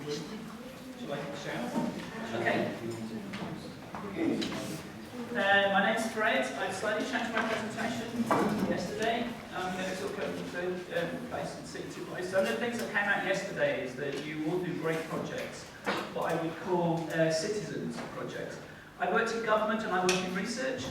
Shall I shout? Okay. My name's Fred. I've slightly changed my presentation yesterday. I'm going to talk about the place and city place. So one of the things that came out yesterday is that you all do great projects, what I would call citizens projects. I worked in government and I work in research,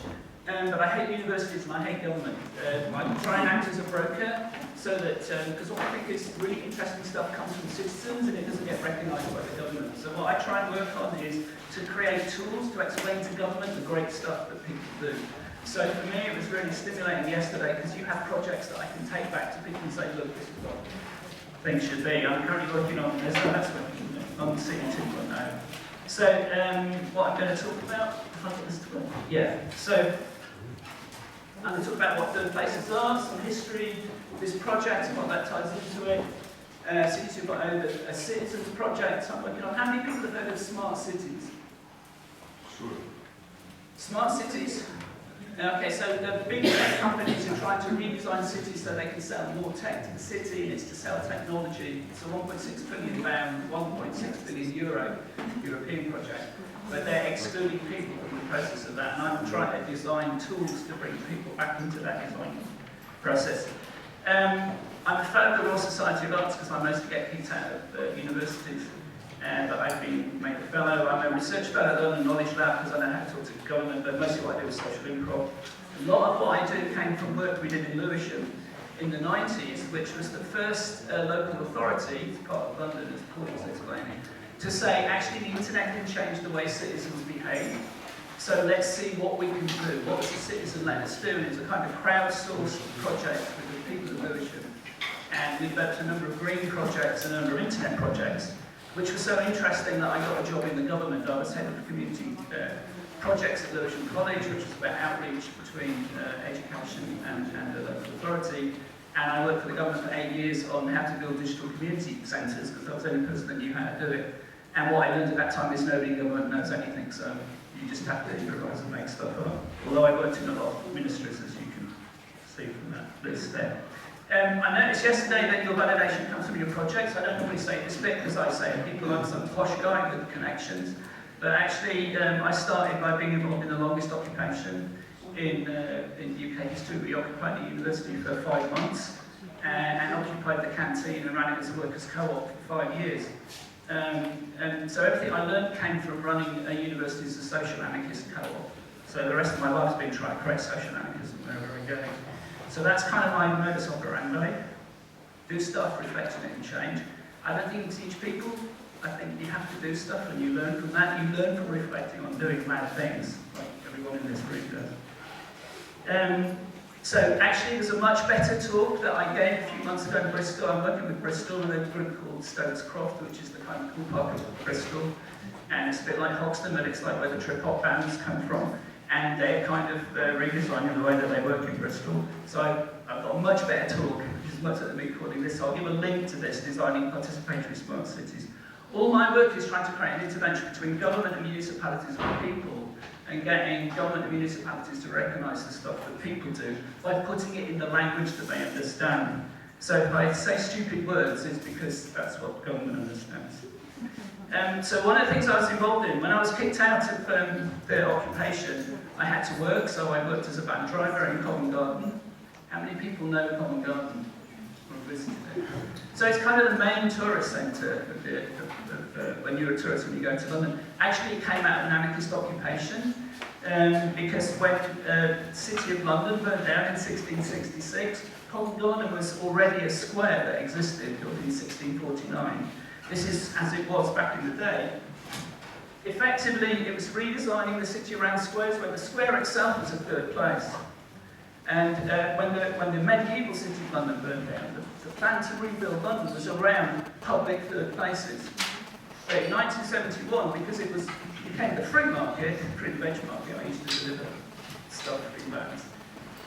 but I hate universities and I hate government. I try and act as a broker so that, because what I think is really interesting stuff comes from citizens and it doesn't get recognised by the government. So what I try and work on is to create tools to explain to government the great stuff that people do. So for me it was really stimulating yesterday because you have projects that I can take back to people and say, look, this is what things should be. I'm currently working on this, and that's on City 2.0. So what I'm going to talk about, so I'm going to talk about what the places are, some history, this project and what that ties into it. City 2.0, a citizens project I'm working on. How many people have heard of smart cities? Sure. Smart cities? Okay, so the big tech companies are trying to redesign cities so they can sell more tech to the city, and it's to sell technology. It's a 1.6 billion pound, 1.6 billion euro European project, but they're excluding people from the process of that, and I'm trying to design tools to bring people back into that design process. I'm a fellow of the Royal Society of Arts because I mostly get kicked out of universities, but I've been made a fellow. I'm a research fellow at the London Knowledge Lab because I know how to talk to government, but mostly what I do is social improv. A lot of what I do came from work we did in Lewisham in the 90s, which was the first local authority, part of London, as Paul was explaining, to say, actually the internet can change the way citizens behave. So let's see what we can do. What does the citizen let us do? And it's a kind of crowdsourced project with the people of Lewisham. And we developed a number of green projects and a number of internet projects, which was so interesting that I got a job in the government. I was head of community projects at Lewisham College, which was about outreach between education and the local authority. And I worked for the government for 8 years on how to build digital community centres, because I was the only person that knew how to do it. And what I learned at that time is nobody in government knows anything, so you just have to improvise and make stuff up. Although I worked in a lot of ministries, as you can see from that list there. I noticed yesterday that your validation comes from your projects. I don't normally say this bit because I say people I'm some posh guy with connections. But actually, I started by being involved in the longest occupation in UK history. We occupied the university for 5 months and occupied the canteen and ran it as a workers' co-op for 5 years. And so everything I learned came from running a university as a social anarchist co-op. So the rest of my life has been trying to create social anarchism wherever I go. So that's kind of my modus operandi. Do stuff, reflect on it and change. I don't think you teach people. I think you have to do stuff and you learn from that. You learn from reflecting on doing mad things, like everyone in this group does. So actually there's a much better talk that I gave a few months ago in Bristol. I'm working with Bristol and a group called Stokes Croft, which is the kind of cool part of Bristol. And it's a bit like Hoxton, but it's like where the trip-hop bands come from. And they're kind of redesigning the way that they work in Bristol. So I've got a much better talk, which is much better than me recording this. So I'll give a link to this, Designing Participatory Smart Cities. All my work is trying to create an intervention between government and municipalities and people, and getting government and municipalities to recognise the stuff that people do by putting it in the language that they understand. So if I say stupid words, it's because that's what government understands. So one of the things I was involved in, when I was kicked out of the occupation, I had to work, so I worked as a van driver in Covent Garden. How many people know Covent Garden? So it's kind of the main tourist centre when you're a tourist when you go to London. Actually, it came out of an anarchist occupation because when the City of London burned down in 1666, Covent Garden was already a square that existed, built in 1649. This is as it was back in the day. Effectively, it was redesigning the city around squares where the square itself was a third place. And when the medieval City of London burned down, the plan to rebuild London was around public third places. But in 1971, because it became the free market, free veg market, I used to deliver stuff free bags.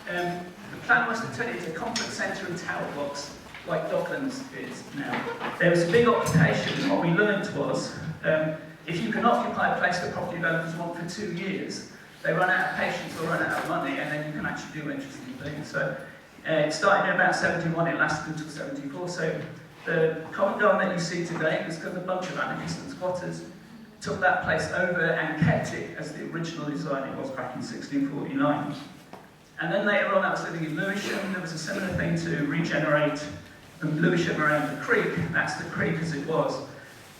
The plan was to turn it into a conference centre and tower blocks, like Docklands is now. There was a big occupation, and what we learned was, if you can occupy a place that property developers want for 2 years, they run out of patience or run out of money, and then you can actually do interesting things. So it started in about 71, it lasted until 74. So The common garden that you see today was because a bunch of anarchists and squatters took that place over and kept it as the original design it was back in 1649. And then later on, I was living in Lewisham. There was a similar thing to regenerate Lewisham around the creek. That's the creek as it was.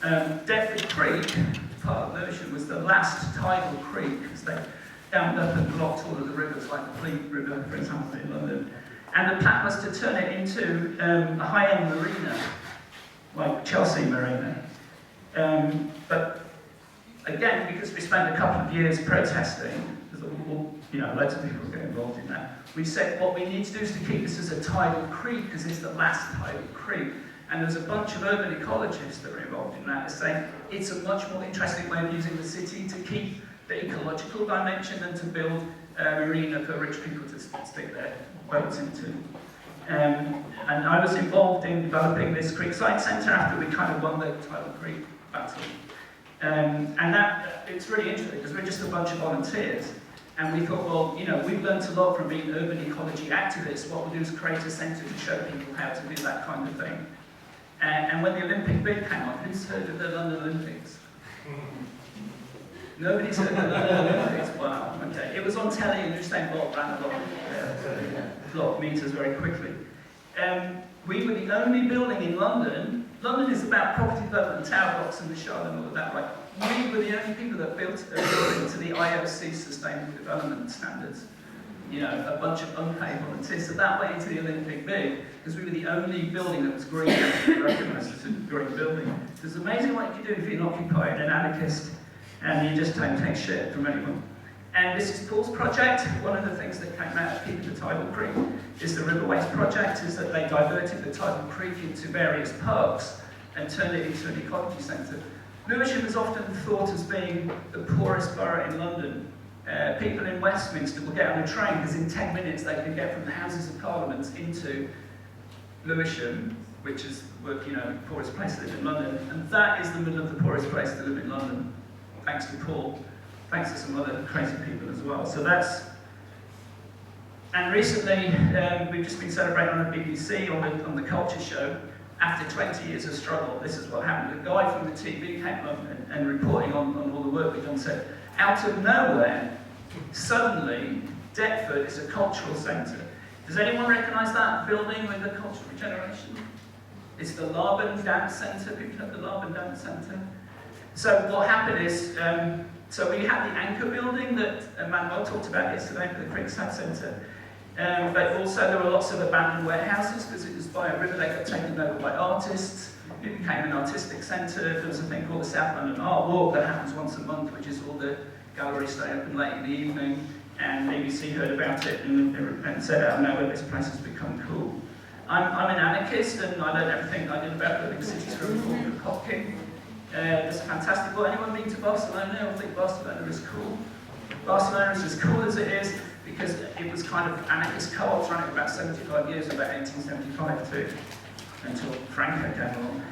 Deptford Creek, part of Lewisham, was the last tidal creek, because they dammed up and blocked all of the rivers, like the Fleet River, for example, in London. And the plan was to turn it into a high-end marina, like Chelsea Marina. But again, because we spent a couple of years protesting, loads of people get involved in that, we said what we need to do is to keep this as a tidal creek, because it's the last tidal creek. And there's a bunch of urban ecologists that are involved in that, saying it's a much more interesting way of using the city to keep the ecological dimension than to build a marina for rich people to stick their boats into. And I was involved in developing this Creekside Centre after we kind of won the Tidal Creek battle. And that, it's really interesting because we're just a bunch of volunteers. And we thought, well, we've learned a lot from being urban ecology activists. What we'll do is create a centre to show people how to do that kind of thing. And when the Olympic bid came on, who's heard of the London Olympics? Nobody's heard of the London Olympics? Wow, okay. It was on telly and Usain Bolt ran a lot of meters very quickly. We were the only building in London. London is about property development, tower blocks and the Shard and all of that, right? We were the only people that built a building to the IOC Sustainable Development Standards. A bunch of unpaid volunteers. So that went into the Olympic bid, because we were the only building that was green, recognised as a green building. So it's amazing what you can do if you're an occupier and an anarchist, and you just don't take shit from anyone. And this is Paul's project. One of the things that came out of keeping the Tidal Creek is the Riverways project, is that they diverted the Tidal Creek into various parks and turned it into an ecology centre. Lewisham is often thought as being the poorest borough in London. People in Westminster will get on a train because in 10 minutes they can get from the Houses of Parliament into Lewisham, which is the poorest place to live in London. And that is the middle of the poorest place to live in London, thanks to Paul, thanks to some other crazy people as well. So that's... And recently, we've just been celebrating on the BBC on the Culture Show. After 20 years of struggle, this is what happened. A guy from the TV came up and reporting on all the work we've done, said, out of nowhere, suddenly, Deptford is a cultural centre. Does anyone recognise that building with the cultural regeneration? It's the Laban Dance Centre. People know the Laban Dance Centre? So what happened is, so we had the anchor building that Manuel talked about yesterday for the Creekside Centre. But also there were lots of abandoned warehouses because it was by a river. They got taken over by artists. It became an artistic centre. There was a thing called the South London Art Walk that happens once a month, which is all the galleries stay open late in the evening. And BBC heard about it and said, out of nowhere, this place has become cool. I'm an anarchist, and I learned everything I did about building cities from Hopkins. It's fantastic. Well, anyone been to Barcelona? I think Barcelona is cool. Barcelona is as cool as it is because it was kind of anarchist co-ops running about 75 years, about 1875 too, until Franco came along.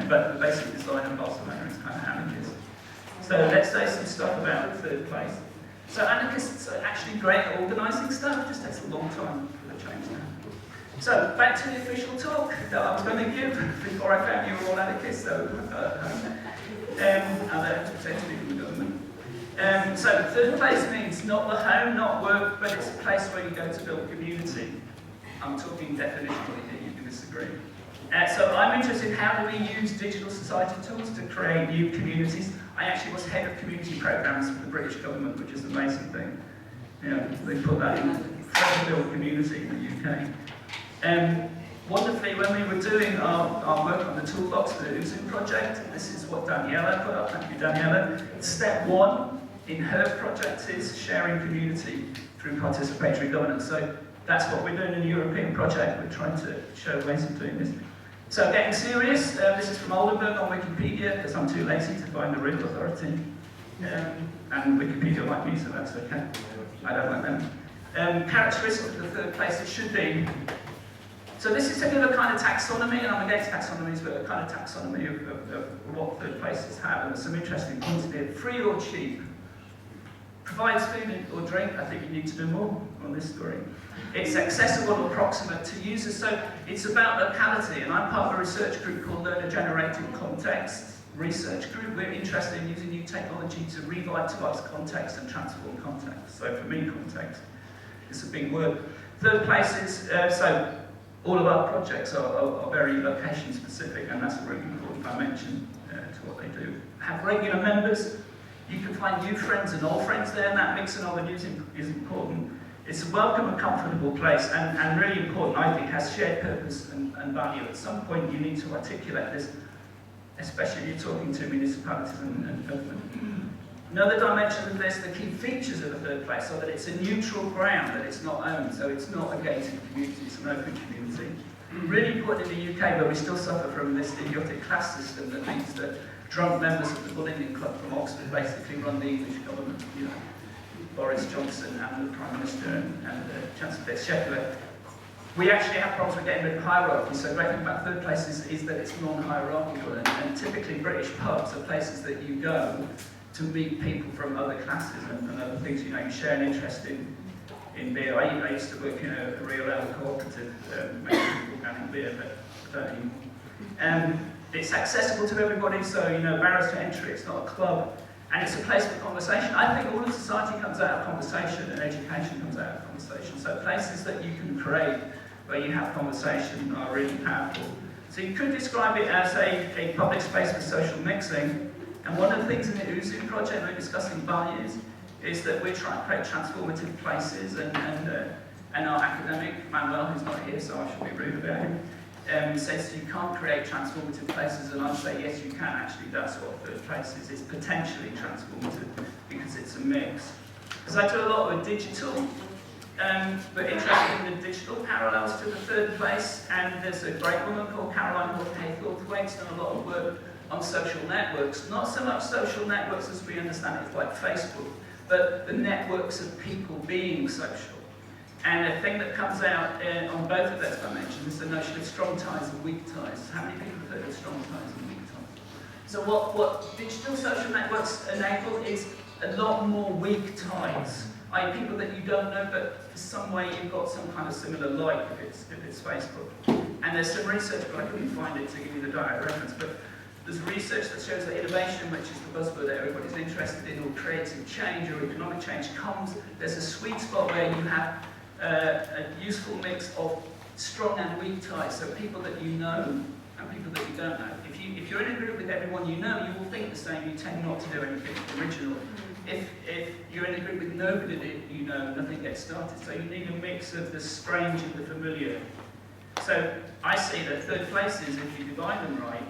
But the basic design of Barcelona is kind of anarchist. So let's say some stuff about the third place. So anarchists are actually great at organising stuff, it just takes a long time for the change now. So back to the official talk that I was going to give before I found you were all anarchists, so other potentially from the government. So third place means not the home, not work, but it's a place where you go to build community. I'm talking definitionally here, you can disagree. So I'm interested in how do we use digital society tools to create new communities. I actually was head of community programs for the British government, which is an amazing thing. They put that in to build community in the UK. Wonderfully, when we were doing our work on the toolbox for the Uzun project, this is what Daniela put up, thank you Daniela. Step one in her project is sharing community through participatory governance. So that's what we're doing in the European project. We're trying to show ways of doing this. So getting serious, this is from Oldenburg on Wikipedia, because I'm too lazy to find the real authority. And Wikipedia like me, so that's okay. I don't like them. Characteristics of the third place, it should be. So this is a bit of a kind of taxonomy, and I'm against taxonomies, but a kind of taxonomy of what third places have, and there's some interesting points here. Free or cheap? Provides food or drink, I think you need to do more. on this story. It's accessible or proximate to users, so it's about locality, and I'm part of a research group called Learner-Generated Context Research Group. We're interested in using new technology to revitalise context and transform context. So for me, context is a big word. Third place is, so all of our projects are very location specific, and that's a really important dimension to what they do. Have regular members. You can find new friends and old friends there, and that mixing of the news is important. It's a welcome and comfortable place, and really important, I think, has shared purpose and value. At some point, you need to articulate this, especially if you're talking to municipalities and government. Another dimension of this, the key features of the third place are that it's a neutral ground, that it's not owned, so it's not a gated community, it's an open community. Really important in the UK, where we still suffer from this idiotic class system that means that drunk members of the Bullying Club from Oxford basically run the English government, you know, Boris Johnson and the Prime Minister and Chancellor Sheffield. We actually have problems with getting rid of hierarchy, so the great thing about third place is that it's non-hierarchical, and typically British pubs are places that you go to meet people from other classes and other things. You know, you share an interest in beer. I used to work in a real ale cooperative, making organic beer, but don't anymore. It's accessible to everybody, so, you know, barriers to entry, it's not a club, and it's a place for conversation. I think all of society comes out of conversation, and education comes out of conversation. So places that you can create where you have conversation are really powerful. So you could describe it as a public space for social mixing. And one of the things in the Uzu project, we're discussing values, is that we're trying to create transformative places, and our academic, Manuel, who's not here, so I should be rude about him, says you can't create transformative places, and I'd say yes you can. Actually, that's what third place is. It's potentially transformative because it's a mix. Because I do a lot with digital, but interested in the digital parallels to the third place, and there's a great woman called Caroline Haythornthwaite's done a lot of work on social networks. Not so much social networks as we understand it, like Facebook, but the networks of people being social. And a thing that comes out on both of those dimensions is the notion of strong ties and weak ties. How many people have heard of strong ties and weak ties? So what digital social networks enable is a lot more weak ties, i.e. people that you don't know, but for some way you've got some kind of similar like if it's Facebook. And there's some research, but I couldn't find it to give you the direct reference, but there's research that shows that innovation, which is the buzzword that everybody's interested in, or creative change or economic change there's a sweet spot where you have a useful mix of strong and weak ties, so people that you know and people that you don't know. If you're in a group with everyone you know, you will think the same, you tend not to do anything original. If you're in a group with nobody that you know, nothing gets started, so you need a mix of the strange and the familiar. So I see that third places, if you divide them right,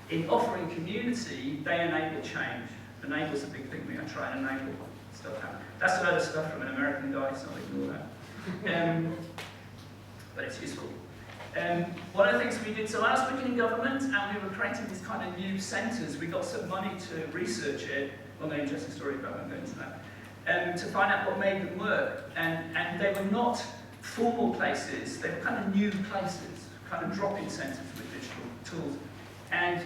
in offering community, they enable change. Enable's a big thing, we try and enable stuff happen. That's a lot of stuff from an American guy, so I'll ignore that. But it's useful. One of the things we did, so I was working in government, and we were creating these kind of new centres. We got some money to research it, well, no interesting story, but I won't go into that, to find out what made them work. And they were not formal places, they were kind of new places, kind of drop-in centres with digital tools. And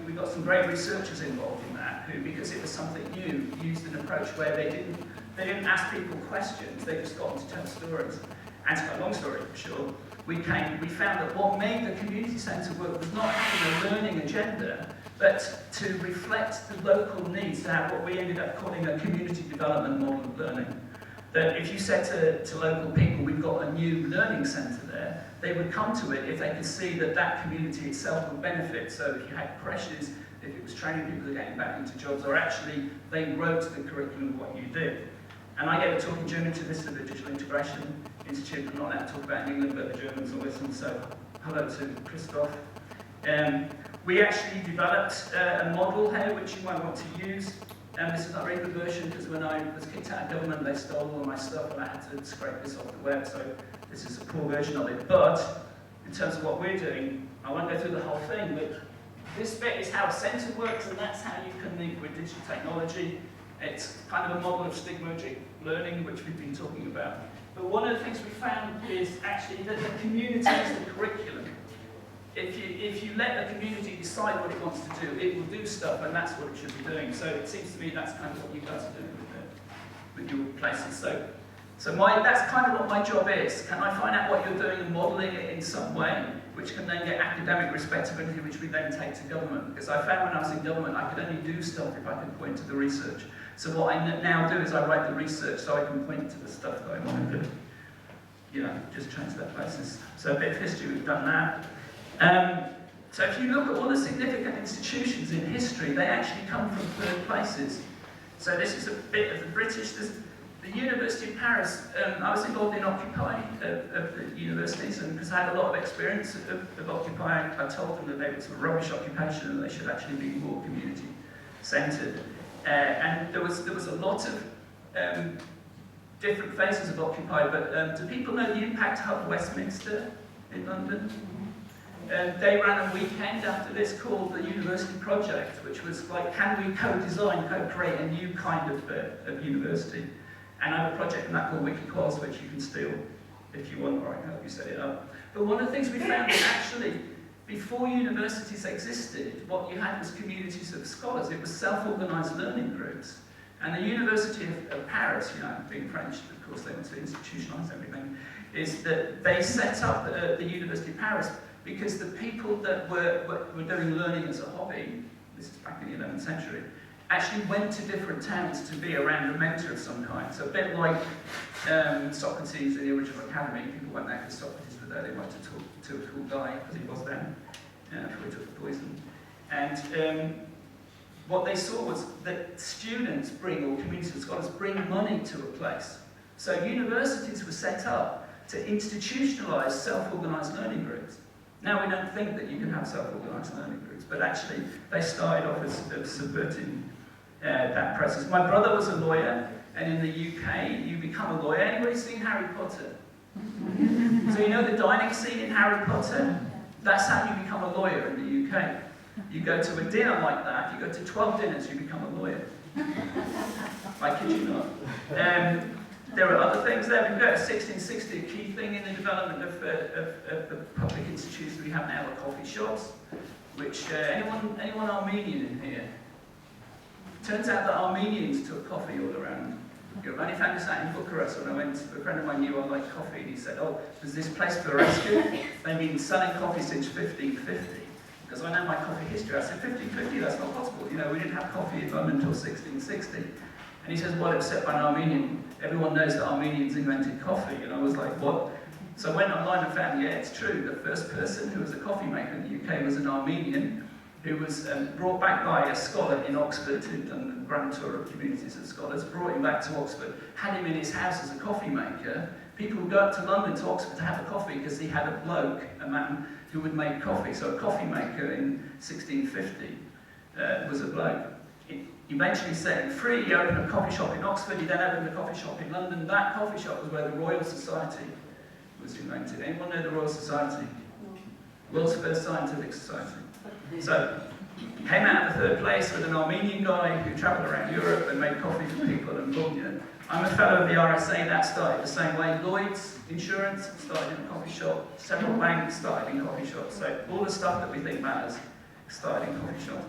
we got some great researchers involved in that, who, because it was something new, used an approach where they didn't ask people questions, they just got them to tell stories. And to cut a long story for sure, we found that what made the community centre work was not having a learning agenda, but to reflect the local needs, to have what we ended up calling a community development model of learning. That if you said to local people, we've got a new learning centre there, they would come to it if they could see that that community itself would benefit. So if you had pressures, if it was training people getting back into jobs, or actually they wrote the curriculum of what you did. And I gave a talk in German to this at the Digital Integration Institute. I'm not allowed to talk about England, but the Germans will listen, so hello to Christoph. We actually developed a model here which you might want to use. This is not a very good version, because when I was kicked out of government, they stole all my stuff and I had to scrape this off the web, so this is a poor version of it. But in terms of what we're doing, I won't go through the whole thing, but this bit is how a centre works, and that's how you can link with digital technology. It's kind of a model of stigmergic learning, which we've been talking about. But one of the things we found is actually that the community is the curriculum. If you let the community decide what it wants to do, it will do stuff, and that's what it should be doing. So it seems to me that's kind of what you guys are doing with your places. So So that's kind of what my job is. Can I find out what you're doing and modelling it in some way, which can then get academic respectability, which we then take to government? Because I found when I was in government, I could only do stuff if I could point to the research. So what I now do is I write the research so I can point to the stuff that I want to do. You know, just change that basis. So a bit of history, we've done that. So if you look at all the significant institutions in history, they actually come from third places. So this is a bit of the British. The University of Paris, I was involved in Occupy of the universities, and because I had a lot of experience of Occupy, I told them that they were sort of rubbish occupation and they should actually be more community-centred. And there was a lot of different phases of Occupy, but do people know the Impact Hub Westminster in London? They ran a weekend after this called the University Project, which was like, can we co-design, co-create a new kind of university? And I have a project in that called WikiQuals, which you can steal if you want, or I can help you set it up. But one of the things we found is actually, before universities existed, what you had was communities of scholars. It was self-organised learning groups. And the University of Paris, you know, being French, of course, they want to institutionalise everything, is that they set up the University of Paris because the people that were doing learning as a hobby, this is back in the 11th century, actually went to different towns to be around a mentor of some kind. So a bit like Socrates in the original academy, people went there because Socrates was there, they went to talk to a cool guy, because he was then, before he took the poison. And what they saw was that students bring, or communities of scholars, bring money to a place. So universities were set up to institutionalise self-organised learning groups. Now we don't think that you can have self-organised learning groups, but actually they started off as subverting that process. My brother was a lawyer, and in the UK, you become a lawyer. Anybody seen Harry Potter? So you know the dining scene in Harry Potter? That's how you become a lawyer in the UK. You go to a dinner like that, you go to 12 dinners, you become a lawyer. I kid you not. There are other things there. We've got 1660, a key thing in the development of the public institutions we have now are coffee shops, which, anyone Armenian in here? Turns out that Armenians took coffee all around Europe. I only found this out in Bucharest when I went, a friend of mine knew I liked coffee, and he said, oh, there's this place, Rojc, they've been selling coffee since 1550. Because I know my coffee history. I said, 1550, that's not possible. You know, we didn't have coffee in London until 1660. And he says, well, it was set by an Armenian. Everyone knows that Armenians invented coffee. And I was like, what? So I went online and found, yeah, it's true. The first person who was a coffee maker in the UK was an Armenian who was brought back by a scholar in Oxford who'd done the grand tour of communities of scholars, brought him back to Oxford, had him in his house as a coffee maker. People would go up to London to Oxford to have a coffee because he had a bloke, a man, who would make coffee. So a coffee maker in 1650 was a bloke. He eventually set him free. He opened a coffee shop in Oxford. He then opened a coffee shop in London. That coffee shop was where the Royal Society was invented. Anyone know the Royal Society? World's first scientific society. So he came out of the third place with an Armenian guy who travelled around Europe and made coffee for people and boom, you know. I'm a fellow of the RSA, that started the same way. Lloyd's Insurance started in a coffee shop. Several banks started in coffee shops. So all the stuff that we think matters started in coffee shops.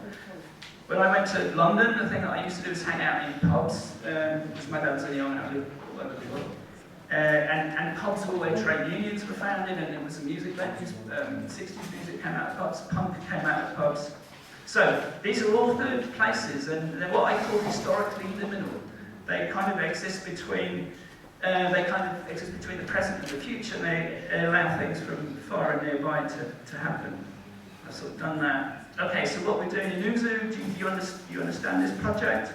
When I went to London, the thing that I used to do was hang out in pubs, because my dad was a young man, I lived all over the world. And pubs were where trade unions were founded, and it was a music venues. 60s music came out of pubs, punk came out of pubs. So these are all third places, and they're what I call historically liminal. They kind of exist between the present and the future, and they allow things from far and nearby to happen. I've sort of done that. Okay, so what we're doing in Uzu, do you understand this project?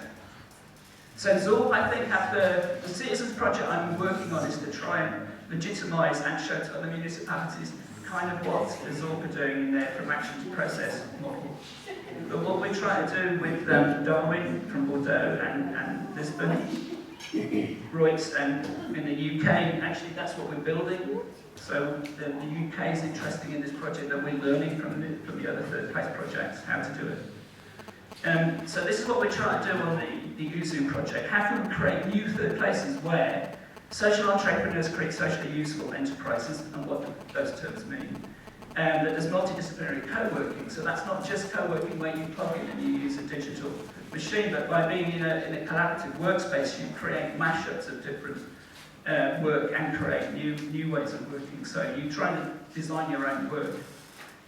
So Zorb, I think, the Citizens Project I'm working on is to try and legitimise and show to other municipalities kind of what Zorb are doing in their from action to process model. But what we're trying to do with Darwin from Bordeaux and Lisbon, Rojc and in the UK, actually that's what we're building. So the UK is interested in this project that we're learning from the other third place projects, how to do it. So this is what we're trying to do on the Uzu project. How can we create new third places where social entrepreneurs create socially useful enterprises, and what those terms mean. That there's multidisciplinary co-working, so that's not just co-working where you plug in and you use a digital machine, but by being in a collaborative workspace, you create mashups of different work and create new ways of working. So you try to design your own work.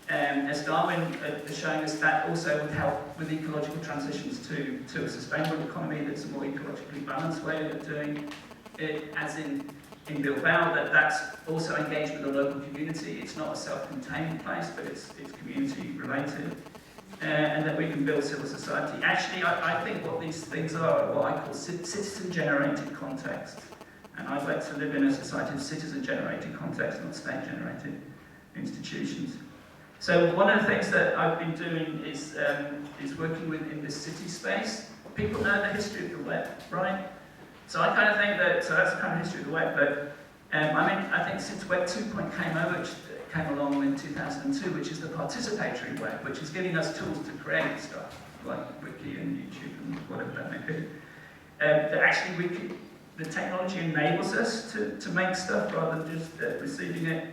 As Darwin is showing us, that also would help with ecological transitions to a sustainable economy that's a more ecologically balanced way of doing it, as in Bilbao, that's also engaged with the local community. It's not a self-contained place, but it's community related. And that we can build civil society. Actually, I think what these things are what I call citizen-generated context. And I'd like to live in a society of citizen-generated context, not state-generated institutions. So one of the things that I've been doing is working in this city space. People know the history of the web, right? So I kind of think that, so that's the kind of history of the web, but I think since Web 2.0 came along in 2002, which is the participatory web, which is giving us tools to create stuff, like Wiki and YouTube and whatever that may be, that actually the technology enables us to make stuff rather than just receiving it.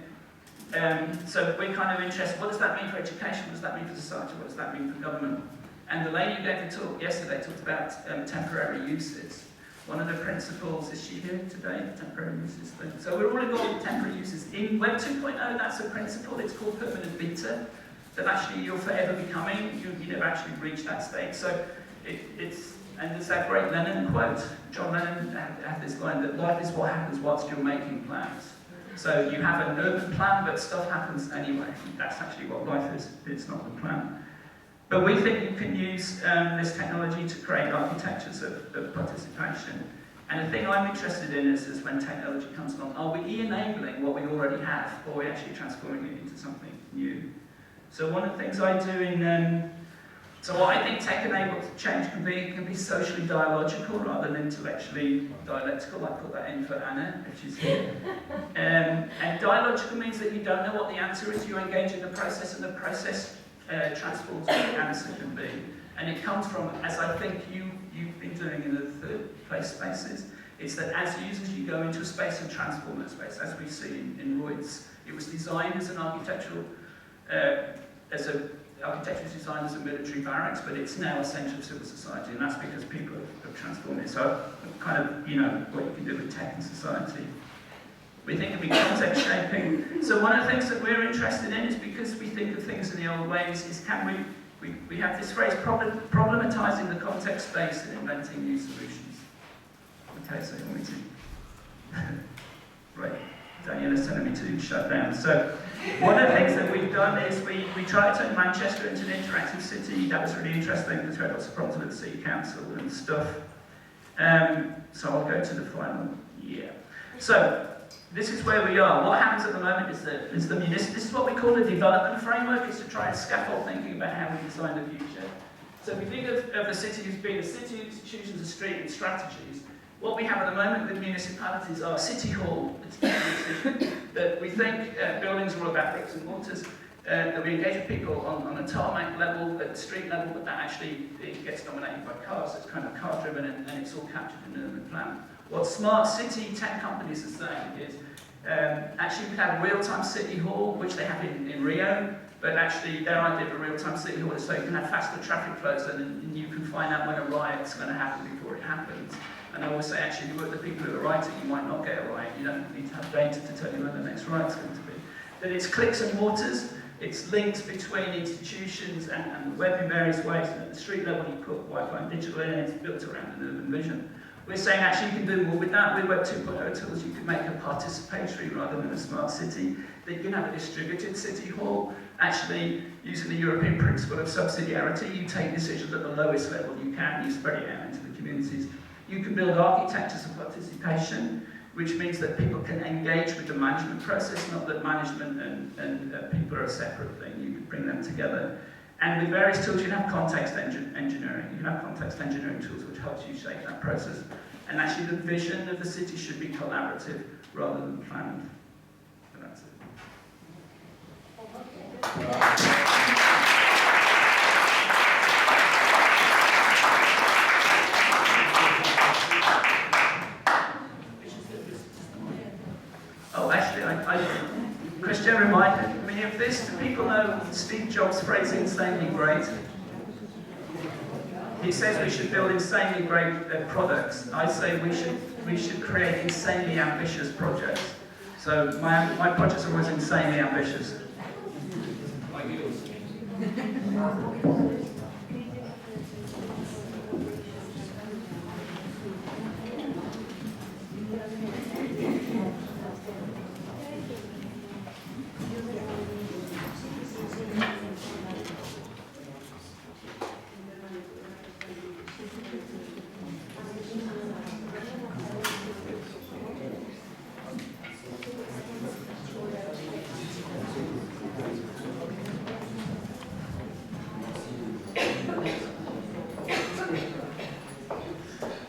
So we're kind of interested, what does that mean for education? What does that mean for society? What does that mean for government? And the lady who gave the talk yesterday talked about temporary uses. One of the principles, is she here today? Temporary uses thing. So we're all involved in temporary uses. In Web 2.0, that's a principle. It's called permanent beta. That actually you're forever becoming. You never actually reach that state. So it's, and there's that great Lennon quote. John Lennon had this line that life is what happens whilst you're making plans. So you have an urban plan, but stuff happens anyway. That's actually what life is. It's not the plan. But we think you can use this technology to create architectures of participation. And the thing I'm interested in is when technology comes along, are we enabling what we already have, or are we actually transforming it into something new? So one of the things I do so what I think tech-enabled change can be socially dialogical rather than intellectually dialectical. I put that in for Anna, if she's here. And dialogical means that you don't know what the answer is, you engage in the process, and the process transforms what the answer can be. And it comes from, as I think you've been doing in the third place spaces, it's that as users you go into a space and transform that space, as we see in Rojc. It was designed as an architectural, architecture is designed as a military barracks, but it's now a centre of civil society, and that's because people have transformed it. So kind of, what you can do with tech and society. We think it can be context shaping. So one of the things that we're interested in is, because we think of things in the old ways, is can we have this phrase, problematizing the context space and inventing new solutions. Okay, so you want me to? Right, Daniela's telling me to shut down. So one of the things that we've done is we tried to turn Manchester into an interactive city. That was really interesting because we had lots of problems with the city council and stuff. So I'll go to the final year. So this is where we are. What happens at the moment is this is what we call a development framework. It's to try and scaffold thinking about how we design the future. So if we think of the city as being a city, institutions, a street, and strategies, what we have at the moment with municipalities are City Hall, that we think buildings are all about bricks and mortars, that we engage with people on a tarmac level, at the street level, but that actually it gets dominated by cars. It's kind of car-driven, and it's all captured in an urban plan. What smart city tech companies are saying is, actually we have real-time City Hall, which they have in Rio, but actually their idea of a real-time City Hall is so you can have faster traffic flows, and you can find out when a riot's going to happen before it happens. And I always say, actually, you work with the people who are writing, you might not get a riot. You don't need to have data to tell you when the next riot's going to be. That it's clicks and mortars, it's links between institutions and the web in various ways. And at the street level, you put Wi-Fi and digital in, and it's built around an urban vision. We're saying, actually, you can do more with that. With Web 2.0 tools, you can make a participatory rather than a smart city. That you can have a distributed city hall. Actually, using the European principle of subsidiarity, you take decisions at the lowest level you can, you spread it out into the communities. You can build architectures of participation, which means that people can engage with the management process, not that management and people are a separate thing. You can bring them together. And with various tools, you can have context engineering. You can have context engineering tools which helps you shape that process. And actually, the vision of the city should be collaborative rather than planned. And that's it. Christian reminded me of this. Do people know Steve Jobs' phrase, insanely great? He says we should build insanely great products. I say we should create insanely ambitious projects. So my projects are always insanely ambitious. Like yours.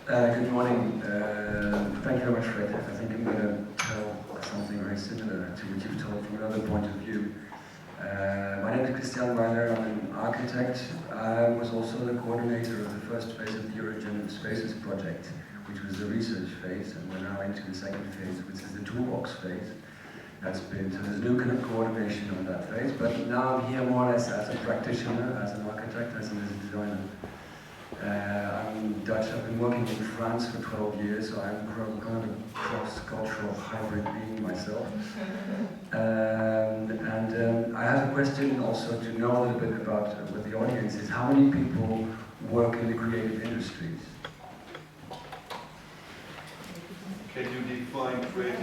Good morning. Thank you very much, Fred. I think I'm going to tell something very similar to what you've told from another point of view. My name is Christian Weiler. I'm an architect. I was also the coordinator of the first phase of the Origin Spaces project, which was the research phase, and we're now into the second phase, which is the toolbox phase. So there's new kind of coordination on that phase, but now I'm here more or less as a practitioner, as an architect, as a designer. I'm Dutch. I've been working in France for 12 years, so I'm kind of a cross-cultural hybrid being myself. I have a question also to know a little bit about what the audience is. How many people work in the creative industries? Can you define creative?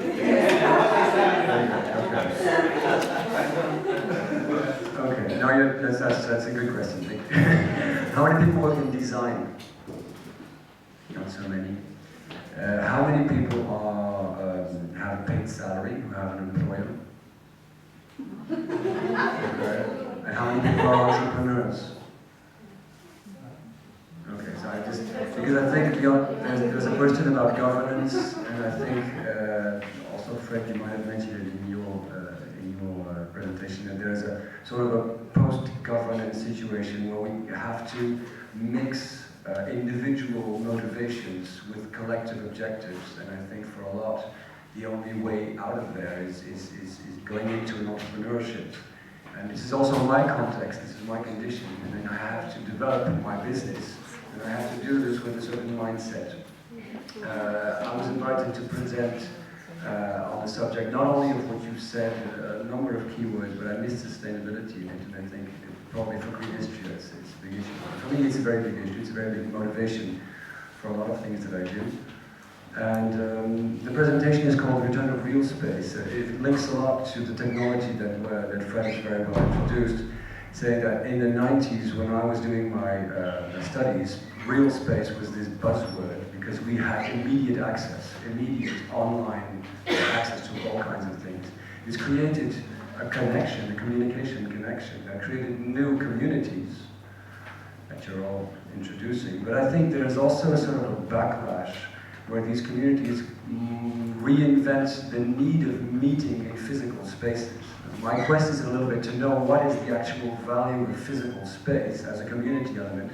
Okay. No, that's a good question. How many people work in design? Not so many. How many people have a paid salary, who have an employer? Okay. And how many people are entrepreneurs? Okay, so because I think there's a question about governance, and I think also Fred, you might have mentioned it in your presentation, that there's a sort of a post-governance situation where we have to mix individual motivations with collective objectives, and I think for a lot, the only way out of there is going into an entrepreneurship. And this is also my context, this is my condition, and then I have to develop my business, and I have to do this with a certain mindset. I was invited to present on the subject, not only of what you've said, a number of keywords, but I missed sustainability in it, and I think probably for green history it's a big issue. For me it's a very big issue, it's a very big motivation for a lot of things that I do. And the presentation is called Return of Real Space. It links a lot to the technology that Fred has very well introduced, saying that in the 90s when I was doing my studies, real space was this buzzword because we had immediate access, immediate online access to all kinds of things. It's created a connection, a communication connection, that created new communities that you're all introducing. But I think there's also a sort of a backlash where these communities reinvent the need of meeting in physical spaces. My quest is a little bit to know what is the actual value of physical space as a community element,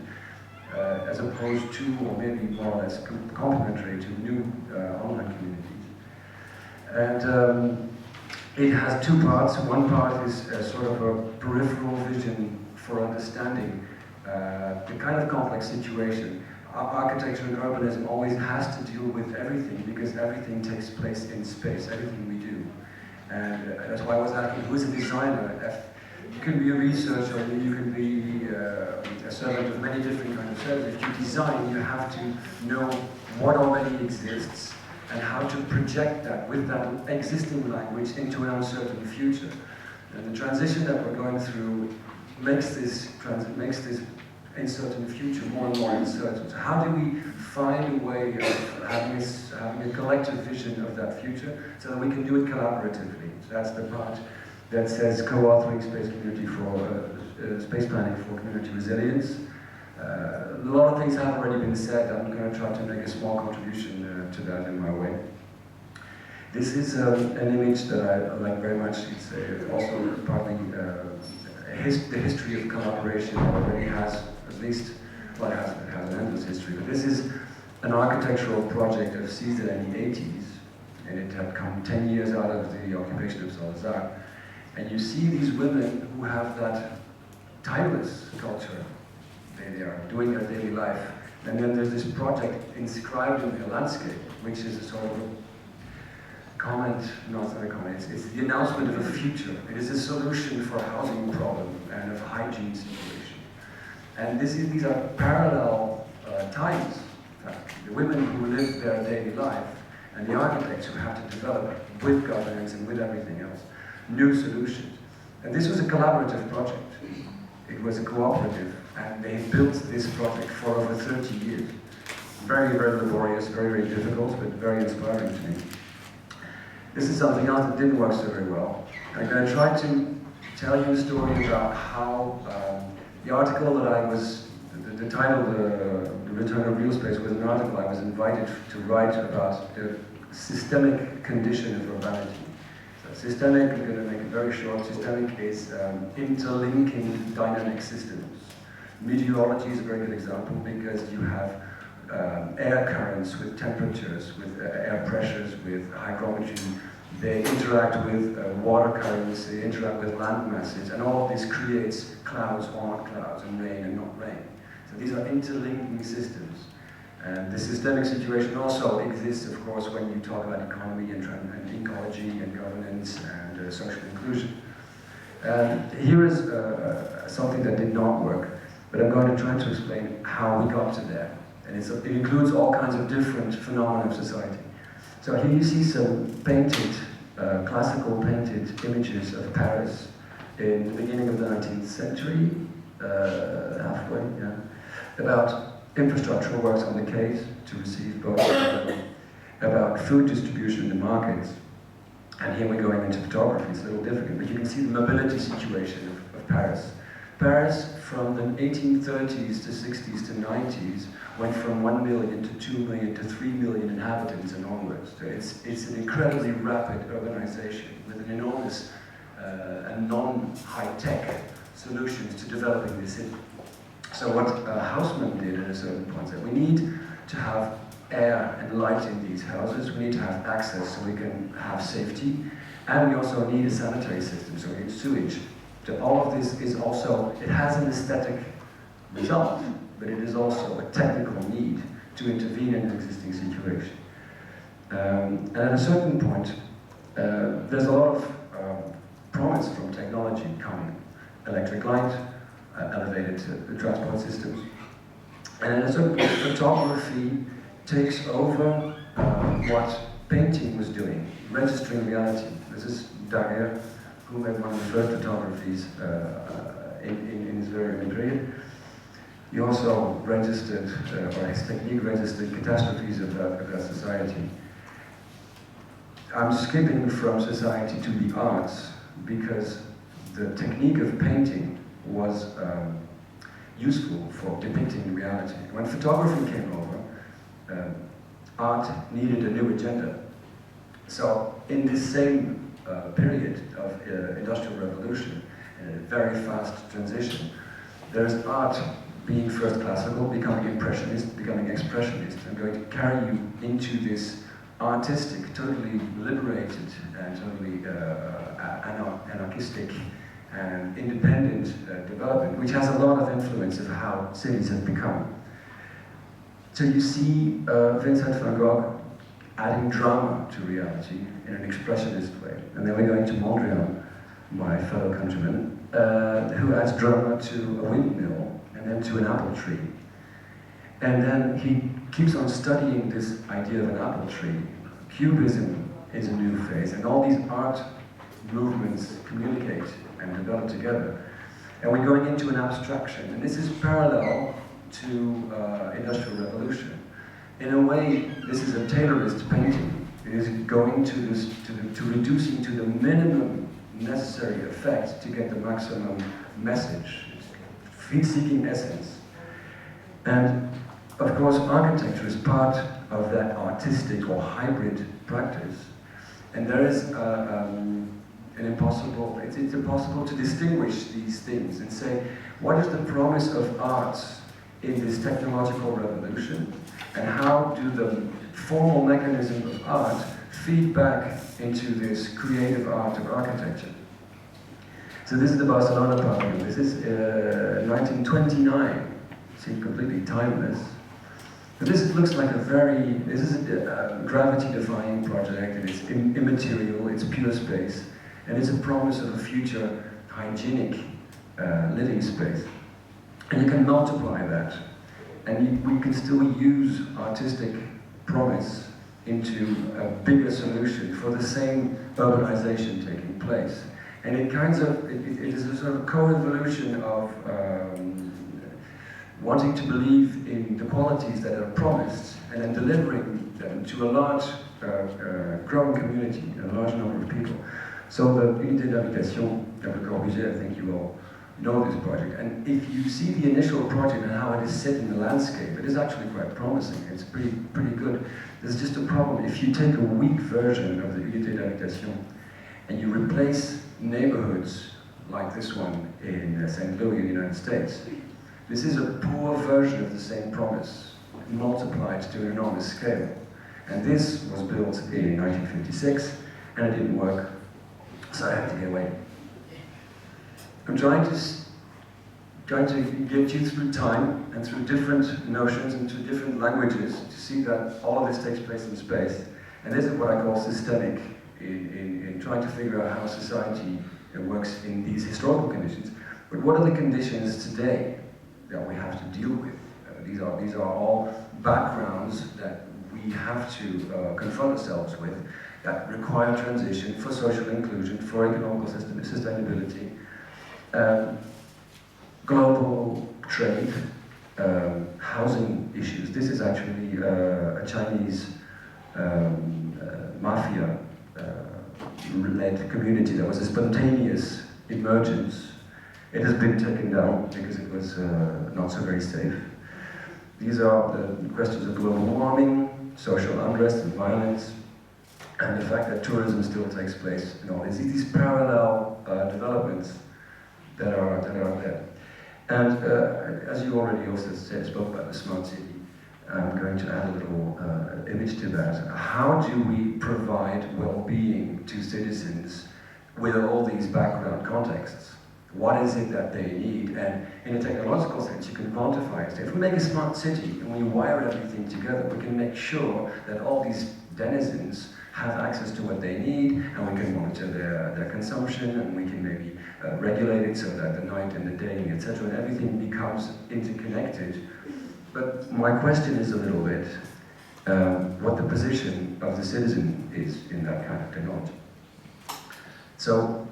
as opposed to, or maybe more or less complementary to new online communities. And it has two parts. One part is sort of a peripheral vision for understanding the kind of complex situation. Architecture and urbanism always has to deal with everything because everything takes place in space, everything we do. And that's why I was asking, who is a designer? You can be a researcher, you can be a servant of many different kinds of services. If you design, you have to know what already exists and how to project that with that existing language into an uncertain future. And the transition that we're going through makes this uncertain future more and more uncertain. So how do we find a way of having a collective vision of that future so that we can do it collaboratively? So that's the part that says co-authoring space community for space planning for community resilience. A lot of things have already been said. I'm going to try to make a small contribution to that in my way. This is an image that I like very much. It's also partly the history of collaboration already has at least, well, it has an endless history, but this is an architectural project of Caesar in the 80s, and it had come 10 years out of the occupation of Salazar. And you see these women who have that timeless culture. They are doing their daily life. And then there's this project inscribed in the landscape, which is a sort of a comment, no, it's not a comment, it's the announcement of a future. It is a solution for a housing problem and of hygiene situation. And these are parallel times. In fact, the women who live their daily life and the architects who have to develop with governance and with everything else, new solutions. And this was a collaborative project. It was a cooperative, and they built this project for over 30 years. Very, very laborious, very, very difficult, but very inspiring to me. This is something else that didn't work so very well. I'm going to try to tell you a story about how the article that I was, the title, The Return of Real Space, was an article I was invited to write about the systemic condition of urbanity. So systemic, I'm going to make it very short, systemic is interlinking dynamic systems. Meteorology is a very good example because you have air currents with temperatures, with air pressures, with hygrometry. They interact with water currents, they interact with land masses, and all of this creates clouds or not clouds, and rain and not rain. So these are interlinking systems. And the systemic situation also exists, of course, when you talk about economy and ecology and governance and social inclusion. Here is something that did not work, but I'm going to try to explain how we got to there. And it includes all kinds of different phenomena of society. So here you see some painted, classical painted images of Paris in the beginning of the 19th century, halfway, yeah, about infrastructural works on the quays to receive boats, about food distribution in the markets. And here we're going into photography, it's a little different, but you can see the mobility situation of Paris. Paris, from the 1830s to 60s to 90s, went from 1 million to 2 million to 3 million inhabitants and onwards. So it's an incredibly rapid urbanization with an enormous and non-high-tech solutions to developing the city. So what Haussmann did at a certain point said, we need to have air and light in these houses, we need to have access so we can have safety, and we also need a sanitary system, so we need sewage. So all of this is also, it has an aesthetic result, but it is also a technical need to intervene in an existing situation. And at a certain point, there's a lot of promise from technology coming. Electric light, elevated transport systems. And at a certain point, photography takes over what painting was doing, registering reality. This is Daguerre, who made one of the first photographies in his very early period. He also registered, or his technique registered catastrophes of that society. I'm skipping from society to the arts because the technique of painting was useful for depicting reality. When photography came over, art needed a new agenda. So in this same period of industrial revolution, a very fast transition, there's art being first classical, becoming impressionist, becoming expressionist. I'm going to carry you into this artistic, totally liberated and totally anarchistic and independent development, which has a lot of influence of how cities have become. So you see Vincent van Gogh adding drama to reality in an expressionist way. And then we're going to Mondrian, my fellow countryman, who adds drama to a windmill and then to an apple tree. And then he keeps on studying this idea of an apple tree. Cubism is a new phase, and all these art movements communicate and develop together. And we're going into an abstraction, and this is parallel to Industrial Revolution. In a way, this is a Taylorist painting. It is going to reducing to the minimum necessary effect to get the maximum message. It's seeking essence. And of course, architecture is part of that artistic or hybrid practice. And there is it's impossible to distinguish these things and say, what is the promise of art in this technological revolution? And how do the formal mechanisms of art feed back into this creative art of architecture? So this is the Barcelona pavilion. This is 1929. seem completely timeless. But this looks like this is a gravity-defying project, and it's immaterial, it's pure space, and it's a promise of a future hygienic living space. And you can multiply that, and we can still use artistic promise into a bigger solution for the same urbanization taking place. And it is a sort of co-evolution of wanting to believe in the qualities that are promised and then delivering them to a large growing community, a large number of people. So the Unité d'Habitation of the Rojc, I think you all know this project. And if you see the initial project and how it is set in the landscape, it is actually quite promising. It's pretty good. There's just a problem. If you take a weak version of the Unité d'Habitation and you replace neighborhoods like this one in St. Louis, in the United States, this is a poor version of the same promise, multiplied to an enormous scale. And this was built in 1956, and it didn't work, so I had to get away. I'm trying to get you through time and through different notions and through different languages to see that all of this takes place in space. And this is what I call systemic in trying to figure out how society works in these historical conditions. But what are the conditions today that we have to deal with? These are all backgrounds that we have to confront ourselves with that require transition for social inclusion, for economical sustainability, global trade, housing issues. This is actually a Chinese mafia-led community that was a spontaneous emergence. It has been taken down because it was not so very safe. These are the questions of global warming, social unrest and violence, and the fact that tourism still takes place. You know, these parallel developments that are there. And as you already also spoke about the smart city, I'm going to add a little image to that. How do we provide well-being to citizens with all these background contexts? What is it that they need? And in a technological sense, you can quantify it. If we make a smart city and we wire everything together, we can make sure that all these denizens have access to what they need, and we can monitor their consumption, and we can maybe regulate it so that the night and the day, etc., and everything becomes interconnected. But my question is a little bit what the position of the citizen is in that kind of technology. So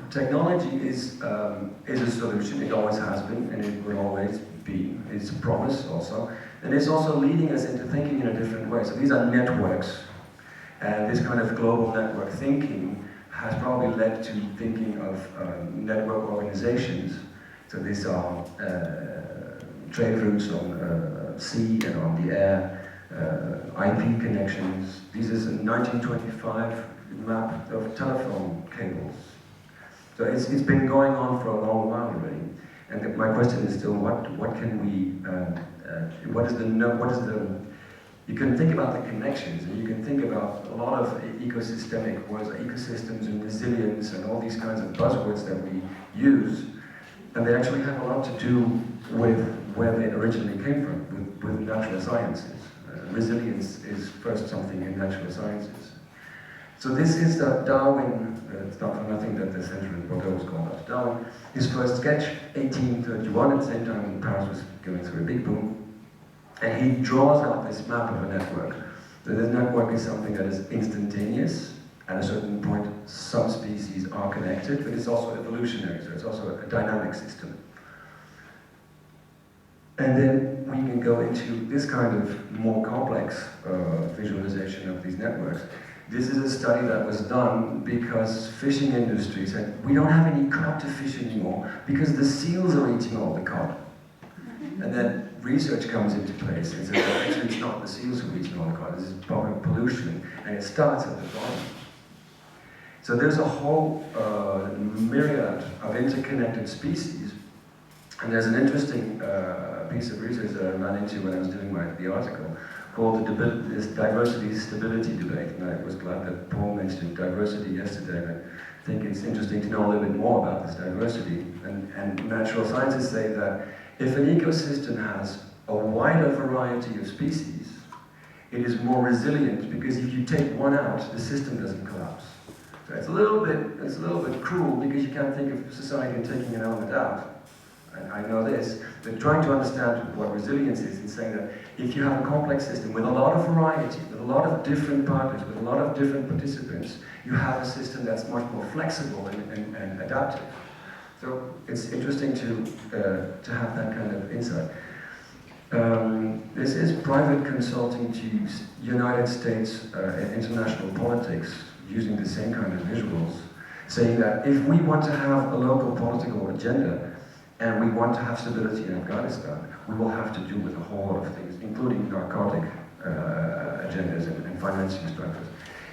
technology is a solution. It always has been, and it will always be. It's a promise also, and it's also leading us into thinking in a different way. So these are networks. And this kind of global network thinking has probably led to thinking of network organizations. So these are trade routes on sea and on the air, IP connections. This is a 1925 map of telephone cables. So it's been going on for a long while already. And my question is still, what can we? You can think about the connections, and you can think about a lot of ecosystemic words, like ecosystems and resilience and all these kinds of buzzwords that we use, and they actually have a lot to do with where they originally came from, with natural sciences. Resilience is first something in natural sciences. So this is the Darwin, it's not for nothing that the Center in Bordeaux was called after Darwin. His first sketch, 1831, at the same time Paris was going through a big boom. And he draws out this map of a network. So this network is something that is instantaneous. At a certain point, some species are connected, but it's also evolutionary, so it's also a dynamic system. And then we can go into this kind of more complex visualization of these networks. This is a study that was done because fishing industry said, we don't have any cod to fish anymore because the seals are eating all the cod. And then research comes into place and says, well, actually it's not the seals who are eating all the cod, this is public pollution, and it starts at the bottom. So there's a whole myriad of interconnected species, and there's an interesting piece of research that I ran into when I was doing the article, called this diversity stability debate, and I was glad that Paul mentioned diversity yesterday, and I think it's interesting to know a little bit more about this diversity. And natural scientists say that If an ecosystem has a wider variety of species, it is more resilient because if you take one out, the system doesn't collapse. So it's a little bit cruel because you can't think of society and taking an element out. And I know this, but trying to understand what resilience is in saying that if you have a complex system with a lot of variety, with a lot of different partners, with a lot of different participants, you have a system that's much more flexible and adaptive. So it's interesting to have that kind of insight. This is private consulting to United States international politics using the same kind of visuals, saying that if we want to have a local political agenda and we want to have stability in Afghanistan, we will have to do with a whole lot of things, including narcotic agendas and financing structures.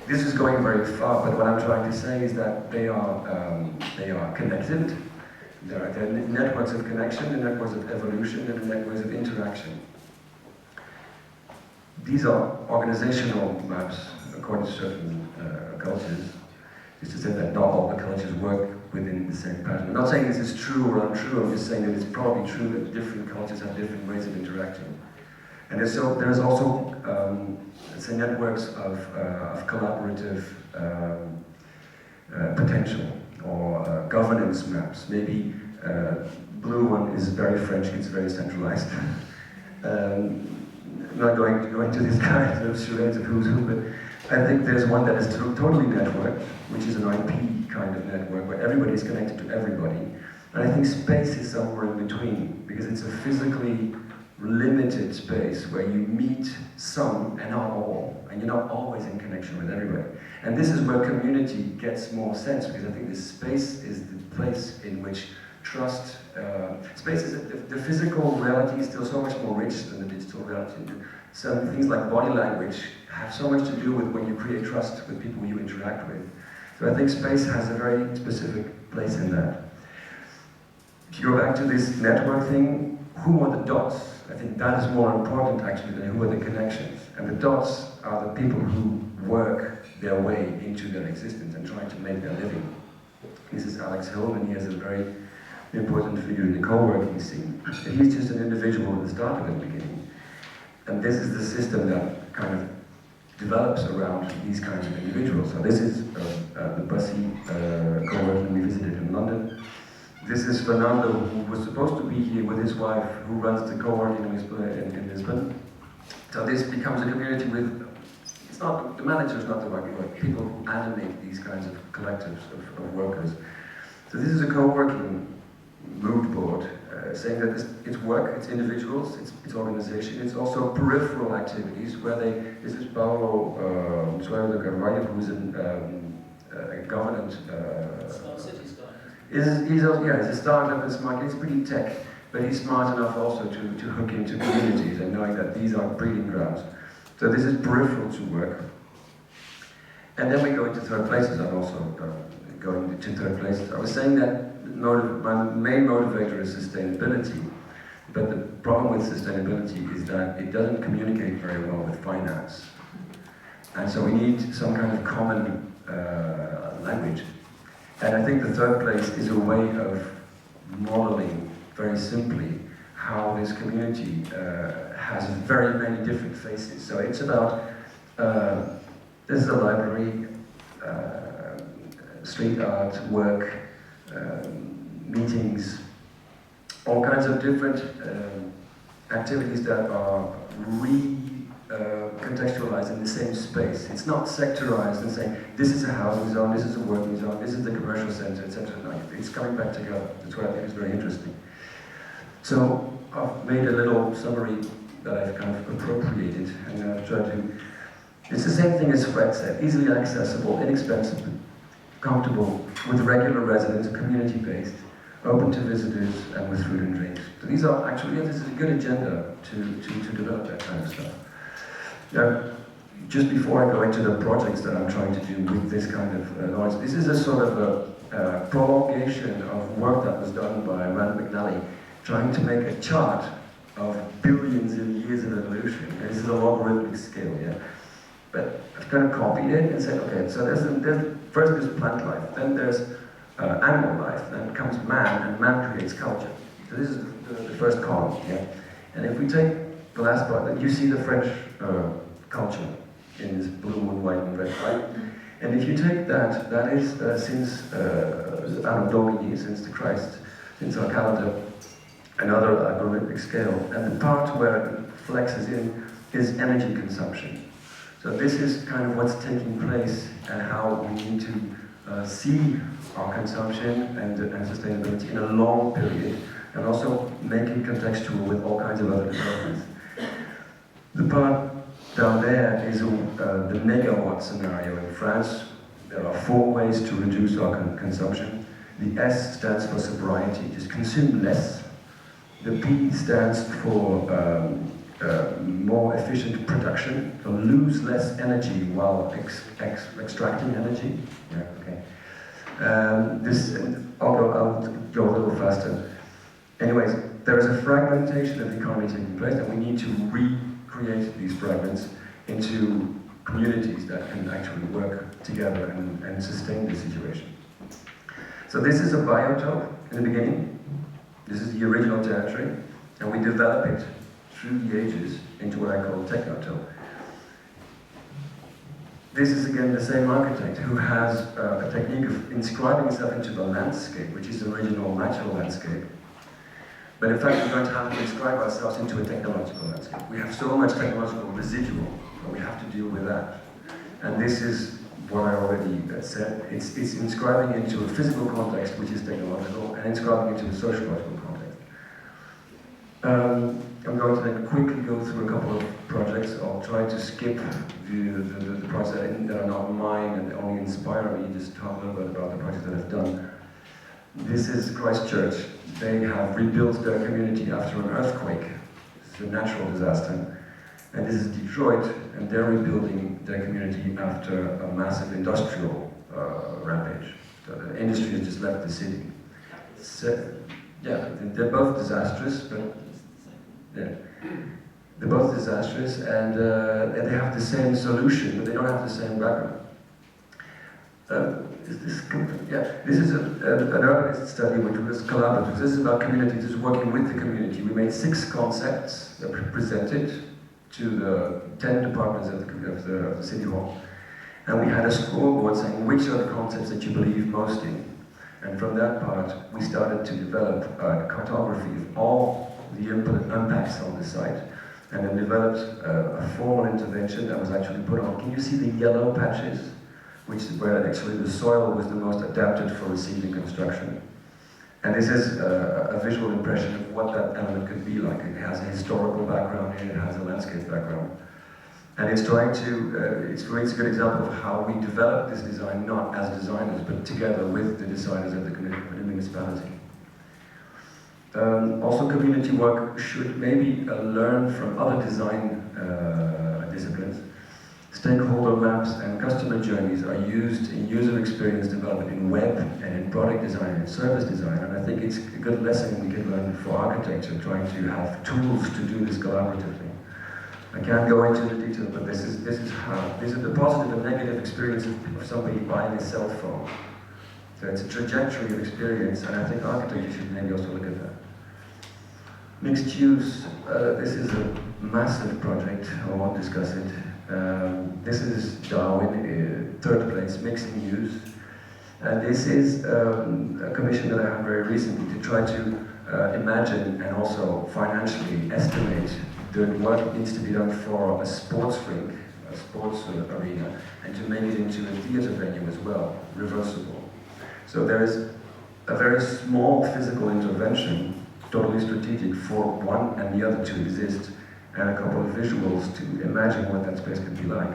This is going very far, but what I'm trying to say is that they are connected. There are networks of connection, the networks of evolution, and the networks of interaction. These are organizational maps according to certain cultures. Just to say that not all the cultures work within the same pattern. I'm not saying this is true or untrue, I'm just saying that it's probably true that different cultures have different ways of interacting. And there's also let's say networks of collaborative potential, or governance maps. Maybe blue one is very French, it's very centralized. I'm not going to this kind of charades of who's who, but I think there's one that is totally networked, which is an IP kind of network where everybody is connected to everybody. And I think space is somewhere in between, because it's a physically limited space where you meet some and not all, and you're not always in connection with everybody. And this is where community gets more sense, because I think this space is the place in which trust, space is, the physical reality is still so much more rich than the digital reality. Some things like body language have so much to do with when you create trust with people you interact with. So I think space has a very specific place in that. If you go back to this network thing, who are the dots? I think that is more important actually than who are the connections. And the dots are the people who work their way into their existence and trying to make their living. This is Alex Hill, and he is a very important figure in the co-working scene. And he's just an individual at the start of the beginning. And this is the system that kind of develops around these kinds of individuals. So this is the Bussy co-working we visited in London. This is Fernando, who was supposed to be here with his wife, who runs the co-working in Lisbon. So this becomes a community with, it's not, the manager is not the right word, people who animate these kinds of collectives of workers. So this is a co-working mood board, saying that it's work, it's individuals, it's organization, it's also peripheral activities where this is Paulo Suero de Carvalho, who's a government Smart cities guy. He's a startup and smart. He's pretty tech, but he's smart enough also to hook into communities and knowing that these are breeding grounds. So this is peripheral to work. And then we go into third places. I'm also going to third places. I was saying that my main motivator is sustainability, but the problem with sustainability is that it doesn't communicate very well with finance. And so we need some kind of common language. And I think the third place is a way of modeling very simply how this community has very many different faces. So it's about, this is a library, street art, work, meetings, all kinds of different activities that are contextualized in the same space. It's not sectorized and saying, this is a housing zone, this is a working zone, this is the commercial center, etc. No, it's coming back together. That's what I think is very interesting. So I've made a little summary that I've kind of appropriated, and I've tried to, it's the same thing as Fred said, easily accessible, inexpensive, comfortable, with regular residents, community-based, open to visitors, and with food and drinks. So these are actually, this is a good agenda to develop that kind of stuff. Now, just before I go into the projects that I'm trying to do with this kind of knowledge, this is a sort of a prolongation of work that was done by Rand McNally, trying to make a chart of billions of years of evolution. And this is a logarithmic scale, yeah? But I've kind of copied it and said, okay, so first there's plant life, then there's animal life, then comes man, and man creates culture. So this is the first column, yeah? And if we take the last part, you see the French culture in this blue and white and red, right? And if you take that, that is since Anno Domini, since the Christ, since our calendar, another algorithmic scale. And the part where it flexes in is energy consumption. So this is kind of what's taking place and how we need to see our consumption and sustainability in a long period, and also make it contextual with all kinds of other developments. The part down there is the megawatt scenario in France. There are 4 ways to reduce our consumption. The S stands for sobriety, just consume less. The P stands for more efficient production, so lose less energy while extracting energy. Yeah, okay. I'll go a little faster. Anyways, there is a fragmentation of the economy taking place, and we need to recreate these fragments into communities that can actually work together and sustain the situation. So this is a biotope in the beginning. This is the original territory, and we develop it through the ages into what I call technotope. This is again the same architect who has a technique of inscribing himself into the landscape, which is the original natural landscape. But in fact, we're going to have to inscribe ourselves into a technological landscape. We have so much technological residual, but we have to deal with that. And this is what I already said. It's inscribing into a physical context, which is technological, and inscribing into a sociological context. I'm going to then quickly go through a couple of projects. I'll try to skip the projects that are not mine and only inspire me, just talk a little bit about the projects that I've done. This is Christchurch. They have rebuilt their community after an earthquake. It's a natural disaster. And this is Detroit, and they're rebuilding their community after a massive industrial rampage. So the industry has just left the city. So, yeah, they're both disastrous, but yeah, they're both disastrous, and they have the same solution, but they don't have the same background. This is an urbanist study which was collaborative. This is about communities, this is working with the community. We made 6 concepts that were presented to the 10 departments of the City Hall. And we had a scoreboard saying which are the concepts that you believe most in. And from that part, we started to develop a cartography of all the impacts on the site, and then developed a formal intervention that was actually put on. Can you see the yellow patches? Which is where actually the soil was the most adapted for receiving construction. And this is a visual impression of what that element could be like. It has a historical background and it has a landscape background. And it's trying to, it's a good example of how we develop this design, not as designers, but together with the designers of the municipality. Also, community work should maybe learn from other design disciplines. Stakeholder maps and customer journeys are used in user experience development in web and in product design and service design, and I think it's a good lesson we can learn for architecture, trying to have tools to do this collaboratively. I can't go into the detail, but this is the positive and negative experience of somebody buying a cell phone. So it's a trajectory of experience, and I think architecture should maybe also look at that. Mixed use, this is a massive project, I won't discuss it. This is Darwin, third place, mixing use. And this is a commission that I had very recently to try to imagine and also financially estimate the work that needs to be done for a sports rink, a sports arena, and to make it into a theatre venue as well, reversible. So there is a very small physical intervention, totally strategic, for one and the other to exist, and a couple of visuals to imagine what that space could be like.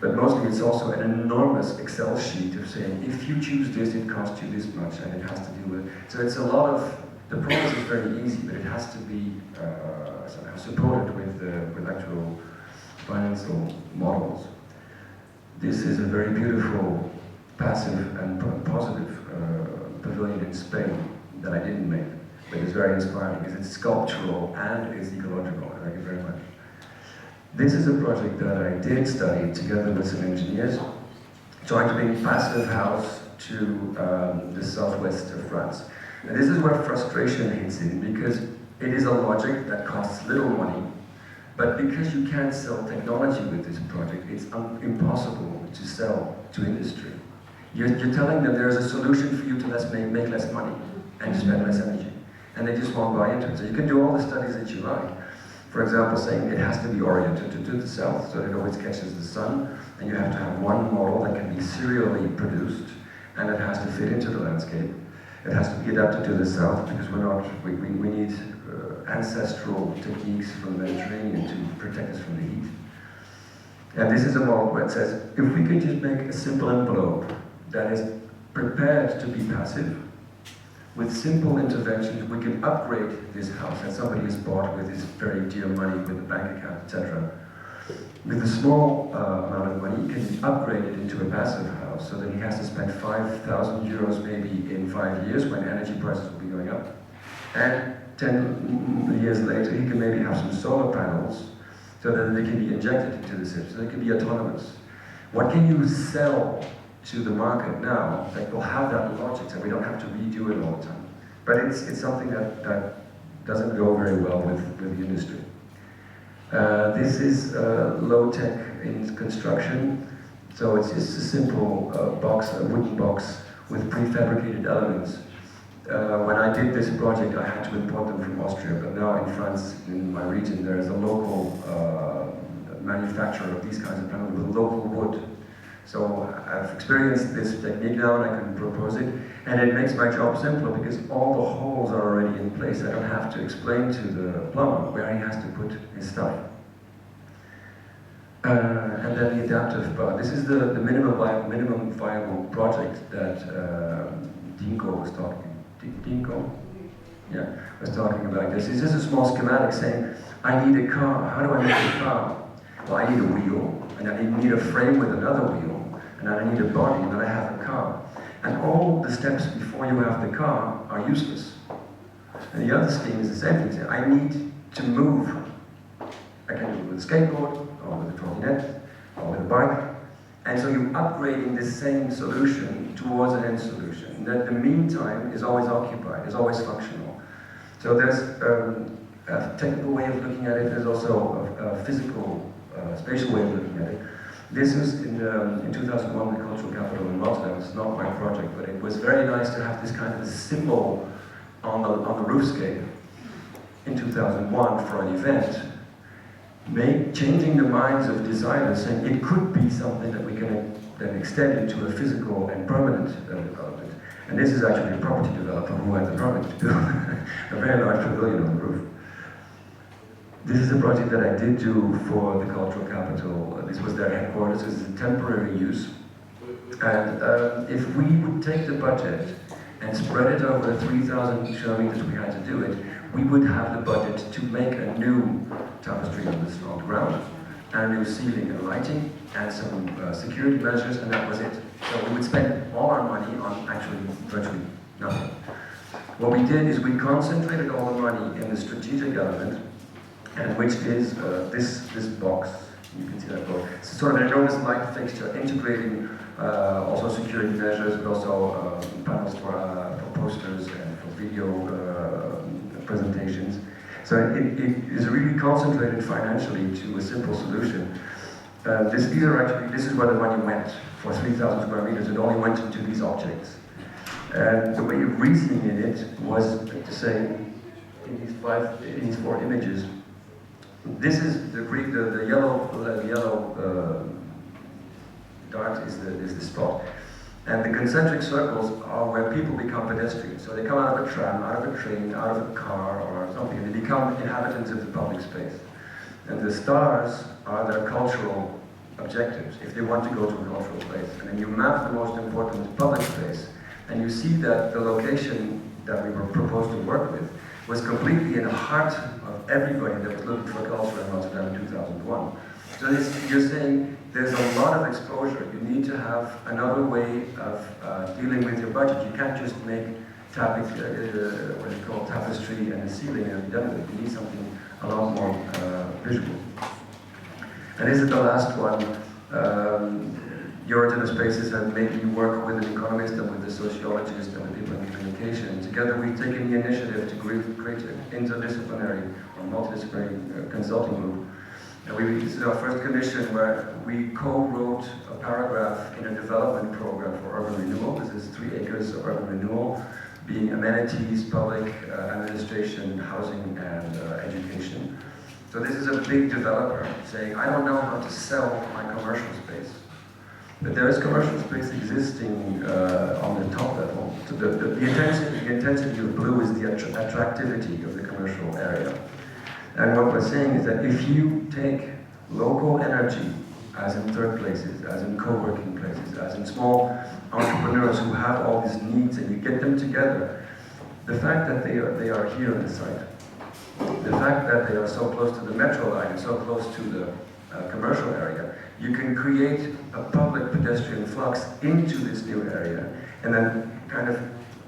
But mostly it's also an enormous Excel sheet of saying, if you choose this, it costs you this much, and it has to do with... So it's a lot of... The process is very easy, but it has to be somehow supported with actual financial models. This is a very beautiful, passive and positive pavilion in Spain that I didn't make. But it's very inspiring because it's sculptural and it's ecological. Thank you very much. This is a project that I did study together with some engineers, trying to bring passive house to the southwest of France. And this is where frustration hits in, because It is a logic that costs little money, but because you can't sell technology with this project, it's impossible to sell to industry. You're telling them there's a solution for you to make less money and to spend less energy, and they just won't buy into it. So you can do all the studies that you like. For example, saying it has to be oriented to the south, so that it always catches the sun, and you have to have one model that can be serially produced, and it has to fit into the landscape. It has to be adapted to the south, because we need ancestral techniques from the Mediterranean to protect us from the heat. And this is a model where it says, if we could just make a simple envelope that is prepared to be passive, with simple interventions, we can upgrade this house that somebody has bought with his very dear money, with a bank account, etc. With a small amount of money, he can upgrade it into a passive house so that he has to spend 5,000 euros maybe in 5 years when energy prices will be going up. And 10 years later, he can maybe have some solar panels so that they can be injected into the system, so they can be autonomous. What can you sell to the market now that will have that logic, so we don't have to redo it all the time? But it's something that doesn't go very well with the industry. This is low-tech in construction, so it's just a simple box, a wooden box with prefabricated elements. When I did this project, I had to import them from Austria, but now in France, in my region, there is a local manufacturer of these kinds of panels with local wood. So I've experienced this technique now, and I can propose it, and it makes my job simpler because all the holes are already in place. I don't have to explain to the plumber where he has to put his stuff. And then the adaptive part. This is the minimum viable project that Dinko was talking. Dinko? Yeah, was talking about this. It's just a small schematic saying, I need a car. How do I make a car? Well, I need a wheel, and I need a frame with another wheel, and then I need a body, and then I have a car. And all the steps before you have the car are useless. And the other scheme is the same thing. I need to move. I can do it with a skateboard, or with a trottinette, or with a bike. And so you're upgrading the same solution towards an end solution. And that the meantime is always occupied, is always functional. So there's a technical way of looking at it. There's also a physical, spatial way of looking at it. This is in 2001, the cultural capital in Rotterdam. It's not my project, but it was very nice to have this kind of a symbol on the roofscape in 2001 for an event, changing the minds of designers, saying it could be something that we can then extend into a physical and permanent development. And this is actually a property developer who had the permit to build a very large pavilion on the roof. This is a project that I did do for the cultural capital. This was their headquarters. This is a temporary use. And if we would take the budget and spread it over the 3,000 square meters we had to do it, we would have the budget to make a new tapestry on the ground, and a new ceiling and lighting, and some security measures, and that was it. So we would spend all our money on actually virtually nothing. What we did is we concentrated all the money in the strategic element, and which is this box. You can see that box. It's sort of an enormous light fixture, integrating also security measures, but also panels for posters and for video presentations. So it is really concentrated financially to a simple solution. This is where the money went for 3,000 square meters. It only went into these objects. And the way of reasoning in it was to say, in these four images, this is the yellow dart is the spot. And the concentric circles are where people become pedestrians. So they come out of a tram, out of a train, out of a car or something, and they become inhabitants of the public space. And the stars are their cultural objectives, if they want to go to a cultural place. And then you map the most important public space, and you see that the location that we were proposed to work with was completely in the heart of everybody that was looking for culture in Rotterdam in 2001. So you're saying there's a lot of exposure. You need to have another way of dealing with your budget. You can't just make tapestry and a ceiling and be done with it. You need something a lot more visual. And this is the last one. your internal spaces and maybe you work with an economist and with a sociologist and with people in communication. Together we've taken the initiative to create an interdisciplinary or multidisciplinary consulting group. And this is our first commission where we co-wrote a paragraph in a development program for urban renewal. This is 3 acres of urban renewal, being amenities, public administration, housing, and education. So this is a big developer saying, I don't know how to sell my commercial space. But there is commercial space existing on the top level. So the intensity of blue is the attractivity of the commercial area. And what we're saying is that if you take local energy, as in third places, as in co-working places, as in small entrepreneurs who have all these needs, and you get them together, the fact that they are here on the site, the fact that they are so close to the metro line and so close to the commercial area, you can create a public pedestrian flux into this new area and then kind of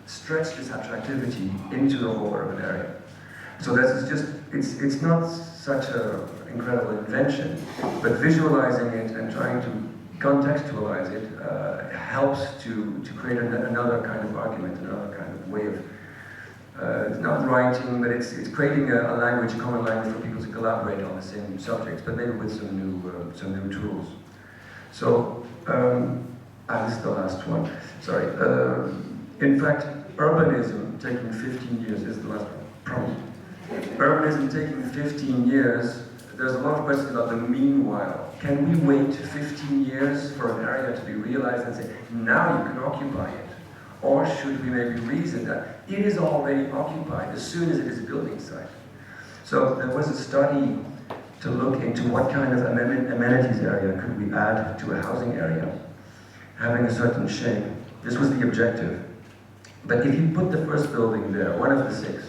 stretch this attractivity into the whole urban area. So this is just, it's not such an incredible invention, but visualizing it and trying to contextualize it helps to create another kind of argument, another kind of way of, it's not writing, but it's creating a language, a common language for people to collaborate on the same subjects, but maybe with some new tools. So, this is the last one, sorry. In fact, urbanism taking 15 years is the last one, promise. Urbanism taking 15 years, there's a lot of questions about the meanwhile. Can we wait 15 years for an area to be realized and say, now you can occupy it? Or should we maybe reason that it is already occupied as soon as it is a building site? So there was a study to look into what kind of amenities area could we add to a housing area, having a certain shape. This was the objective. But if you put the first building there, one of the 6,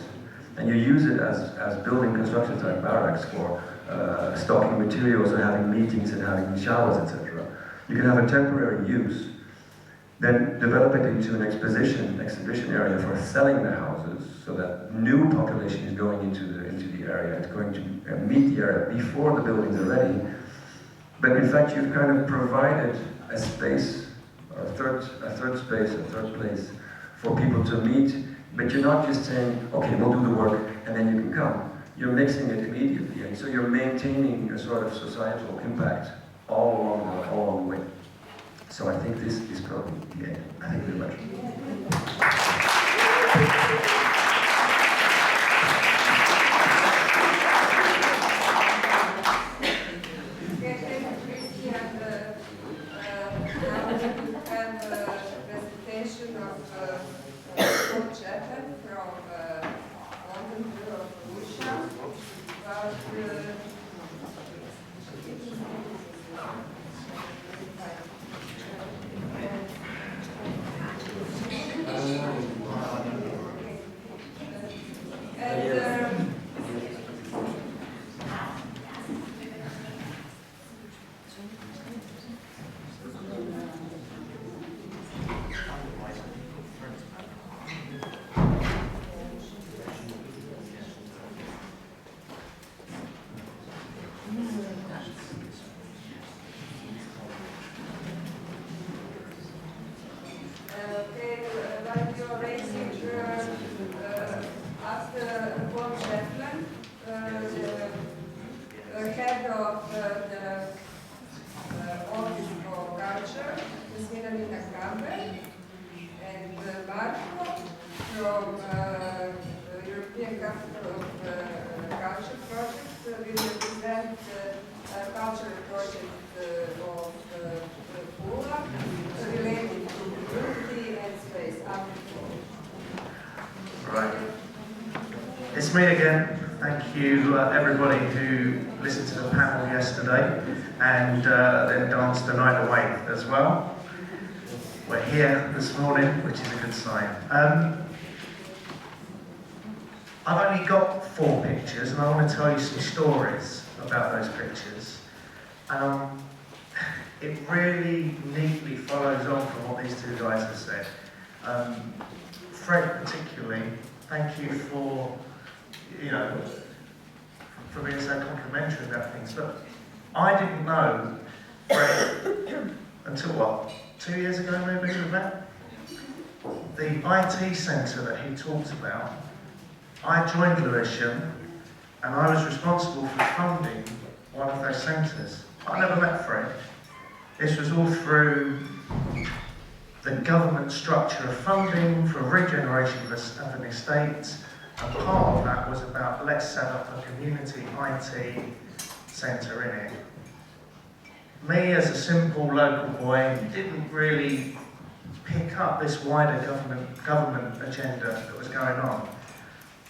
and you use it as building construction type barracks for stocking materials or having meetings and having showers, etc., you can have a temporary use. Then develop it into an exhibition area for selling the houses, so that new population is going into the area. It's going to meet the area before the buildings are ready. But in fact, you've kind of provided a space, or a third space, a third place for people to meet. But you're not just saying, okay, we'll do the work and then you can come. You're mixing it immediately, and so you're maintaining a sort of societal impact all along the way. So I think this is probably the end. Thank you very much. Presentation of Rojc from London Bureau of Croatia about head of the Office for Culture, and Marco from the European Capital of Culture Project will represent the cultural project of Pula related to community and space. Right. It's me again. Thank you everybody who listened to the panel yesterday and then danced the night away as well. We're here this morning, which is a good sign. I've only got 4 pictures and I want to tell you some stories about those pictures. It really neatly follows on from what these 2 guys have said. Fred particularly, thank you for, for being so complimentary about things. But I didn't know Fred until what, 2 years ago maybe we met? The IT centre that he talked about, I joined Lewisham and I was responsible for funding one of those centres. I never met Fred. This was all through the government structure of funding for regeneration of an estate, and part of that was about let's set up a community IT centre in it. Me as a simple local boy didn't really pick up this wider government agenda that was going on.